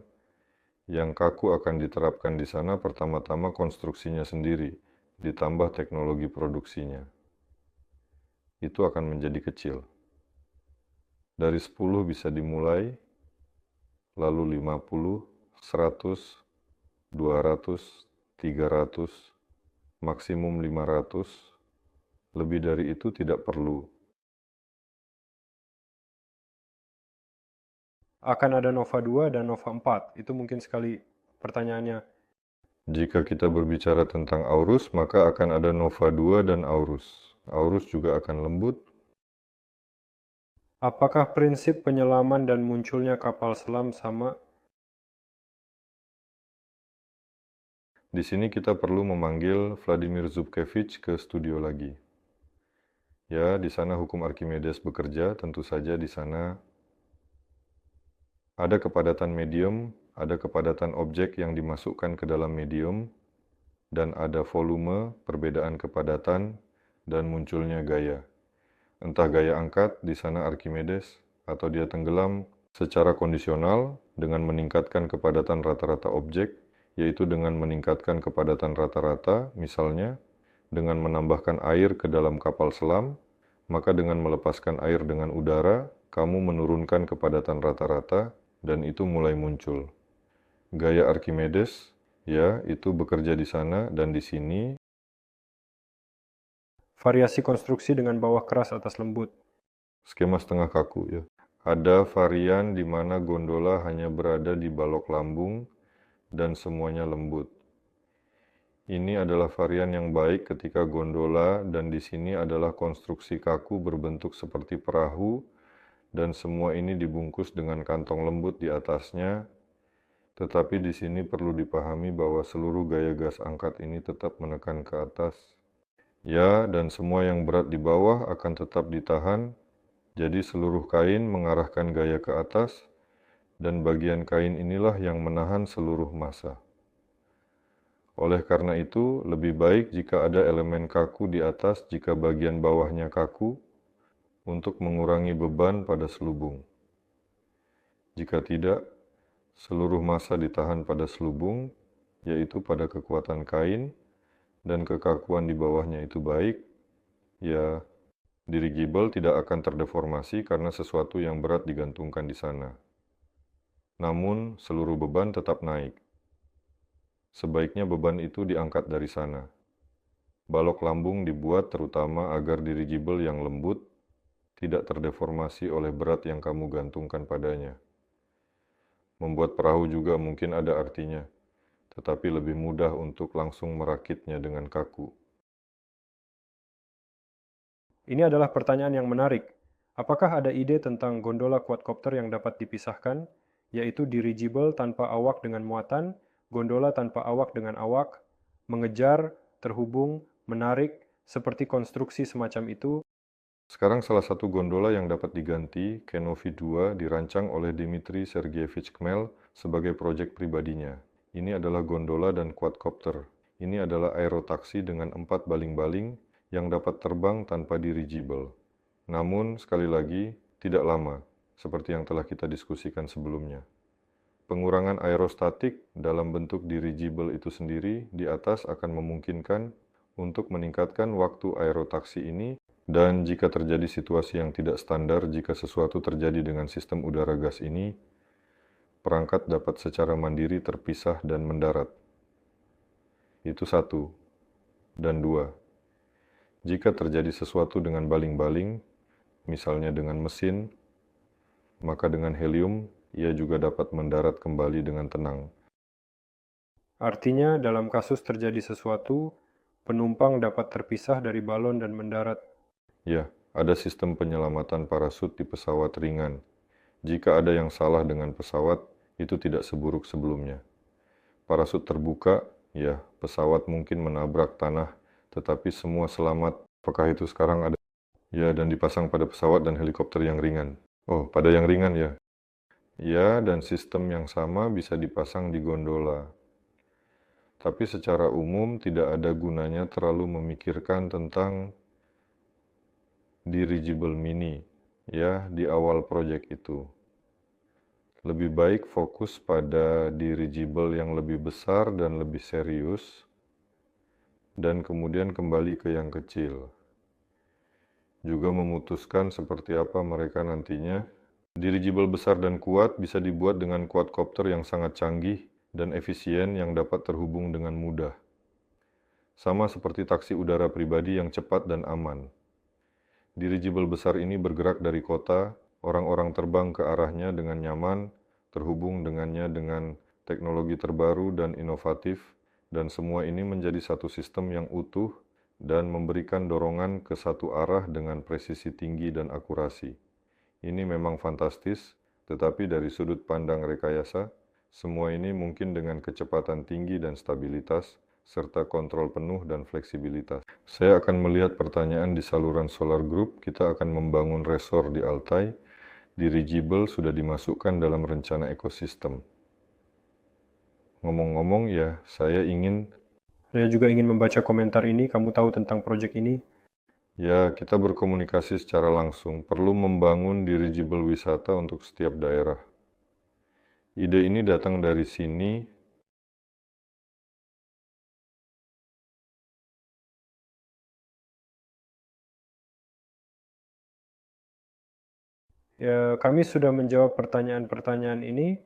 Yang kaku akan diterapkan di sana pertama-tama konstruksinya sendiri, ditambah teknologi produksinya. Itu akan menjadi kecil. Dari 10 bisa dimulai, lalu 50, 100, 200, 300, maksimum 500, lebih dari itu tidak perlu. Akan ada Nova 2 dan Nova 4. Itu mungkin sekali pertanyaannya. Jika kita berbicara tentang Aurus, maka akan ada Nova 2 dan Aurus. Aurus juga akan lembut. Apakah prinsip penyelaman dan munculnya kapal selam sama? Di sini kita perlu memanggil Vladimir Zubkevich ke studio lagi. Ya, di sana hukum Archimedes bekerja, tentu saja di sana ada kepadatan medium, ada kepadatan objek yang dimasukkan ke dalam medium, dan ada volume, perbedaan kepadatan, dan munculnya gaya. Entah gaya angkat di sana Archimedes, atau dia tenggelam secara kondisional dengan meningkatkan kepadatan rata-rata objek, yaitu dengan meningkatkan kepadatan rata-rata, misalnya dengan menambahkan air ke dalam kapal selam, maka dengan melepaskan air dengan udara, kamu menurunkan kepadatan rata-rata, dan itu mulai muncul. Gaya Archimedes, ya, itu bekerja di sana dan di sini. Variasi konstruksi dengan bawah keras atas lembut. Skema setengah kaku, ya. Ada varian di mana gondola hanya berada di balok lambung dan semuanya lembut. Ini adalah varian yang baik ketika gondola dan di sini adalah konstruksi kaku berbentuk seperti perahu dan semua ini dibungkus dengan kantong lembut di atasnya. Tetapi di sini perlu dipahami bahwa seluruh gaya gas angkat ini tetap menekan ke atas. Ya, dan semua yang berat di bawah akan tetap ditahan. Jadi seluruh kain mengarahkan gaya ke atas dan bagian kain inilah yang menahan seluruh massa. Oleh karena itu, lebih baik jika ada elemen kaku di atas jika bagian bawahnya kaku untuk mengurangi beban pada selubung. Jika tidak, seluruh massa ditahan pada selubung, yaitu pada kekuatan kain, dan kekakuan di bawahnya itu baik, ya dirigible tidak akan terdeformasi karena sesuatu yang berat digantungkan di sana. Namun, seluruh beban tetap naik. Sebaiknya beban itu diangkat dari sana. Balok lambung dibuat terutama agar dirigible yang lembut tidak terdeformasi oleh berat yang kamu gantungkan padanya. Membuat perahu juga mungkin ada artinya, tetapi lebih mudah untuk langsung merakitnya dengan kaku. Ini adalah pertanyaan yang menarik. Apakah ada ide tentang gondola quadcopter yang dapat dipisahkan, yaitu dirigible tanpa awak dengan muatan, gondola tanpa awak dengan awak, mengejar, terhubung, menarik, seperti konstruksi semacam itu? Sekarang salah satu gondola yang dapat diganti, Kenovi 2, dirancang oleh Dmitry Sergeyevich Khmel sebagai proyek pribadinya. Ini adalah gondola dan quadcopter. Ini adalah aerotaksi dengan 4 baling-baling yang dapat terbang tanpa dirigible. Namun, sekali lagi, tidak lama, seperti yang telah kita diskusikan sebelumnya. Pengurangan aerostatik dalam bentuk dirigible itu sendiri di atas akan memungkinkan untuk meningkatkan waktu aerotaksi ini. Dan jika terjadi situasi yang tidak standar, jika sesuatu terjadi dengan sistem udara gas ini, perangkat dapat secara mandiri terpisah dan mendarat. Itu satu. Dan dua, jika terjadi sesuatu dengan baling-baling, misalnya dengan mesin, maka dengan helium, ia juga dapat mendarat kembali dengan tenang. Artinya, dalam kasus terjadi sesuatu, penumpang dapat terpisah dari balon dan mendarat. Ya, ada sistem penyelamatan parasut di pesawat ringan. Jika ada yang salah dengan pesawat, itu tidak seburuk sebelumnya. Parasut terbuka, ya, pesawat mungkin menabrak tanah, tetapi semua selamat. Apakah itu sekarang ada? Ya, dan dipasang pada pesawat dan helikopter yang ringan. Oh, pada yang ringan ya. Ya, dan sistem yang sama bisa dipasang di gondola. Tapi secara umum tidak ada gunanya terlalu memikirkan tentang dirigible mini, ya, di awal proyek itu. Lebih baik fokus pada dirigible yang lebih besar dan lebih serius, dan kemudian kembali ke yang kecil. Juga memutuskan seperti apa mereka nantinya. Dirigible besar dan kuat bisa dibuat dengan quadcopter yang sangat canggih dan efisien yang dapat terhubung dengan mudah. Sama seperti taksi udara pribadi yang cepat dan aman. Dirigible besar ini bergerak dari kota, orang-orang terbang ke arahnya dengan nyaman, terhubung dengannya dengan teknologi terbaru dan inovatif, dan semua ini menjadi satu sistem yang utuh dan memberikan dorongan ke satu arah dengan presisi tinggi dan akurasi. Ini memang fantastis, tetapi dari sudut pandang rekayasa, semua ini mungkin dengan kecepatan tinggi dan stabilitas, serta kontrol penuh dan fleksibilitas. Saya akan melihat pertanyaan di saluran Solar Group. Kita akan membangun resor di Altai. Dirigible sudah dimasukkan dalam rencana ekosistem. Ngomong-ngomong ya, saya juga ingin membaca komentar ini. Kamu tahu tentang proyek ini? Ya, kita berkomunikasi secara langsung. Perlu membangun dirigible wisata untuk setiap daerah. Ide ini datang dari sini. Ya, kami sudah menjawab pertanyaan-pertanyaan ini.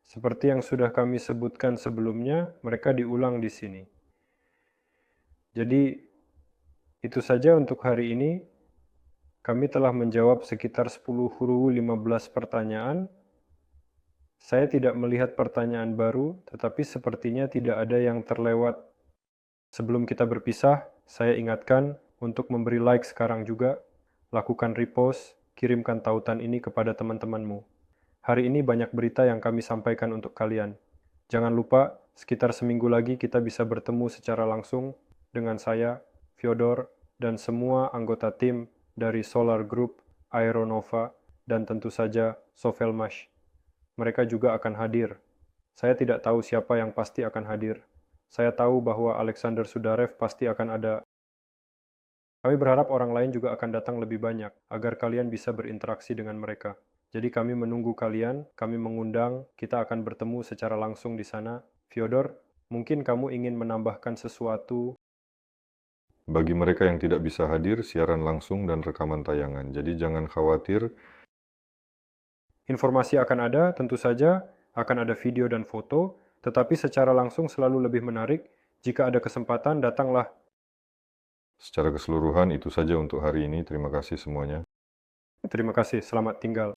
Seperti yang sudah kami sebutkan sebelumnya, mereka diulang di sini. Jadi, itu saja untuk hari ini. Kami telah menjawab sekitar 10-15 pertanyaan. Saya tidak melihat pertanyaan baru, tetapi sepertinya tidak ada yang terlewat. Sebelum kita berpisah, saya ingatkan untuk memberi like sekarang juga, lakukan repost, kirimkan tautan ini kepada teman-temanmu. Hari ini banyak berita yang kami sampaikan untuk kalian. Jangan lupa, sekitar seminggu lagi kita bisa bertemu secara langsung dengan saya, Fyodor, dan semua anggota tim dari Solar Group, Aeronova, dan tentu saja Sovelmash. Mereka juga akan hadir. Saya tidak tahu siapa yang pasti akan hadir. Saya tahu bahwa Alexander Sudarev pasti akan ada. Kami berharap orang lain juga akan datang lebih banyak, agar kalian bisa berinteraksi dengan mereka. Jadi kami menunggu kalian, kami mengundang, kita akan bertemu secara langsung di sana. Fyodor, mungkin kamu ingin menambahkan sesuatu? Bagi mereka yang tidak bisa hadir, siaran langsung dan rekaman tayangan. Jadi jangan khawatir. Informasi akan ada, tentu saja, akan ada video dan foto, tetapi secara langsung selalu lebih menarik. Jika ada kesempatan, datanglah. Secara keseluruhan itu saja untuk hari ini. Terima kasih semuanya. Terima kasih, selamat tinggal.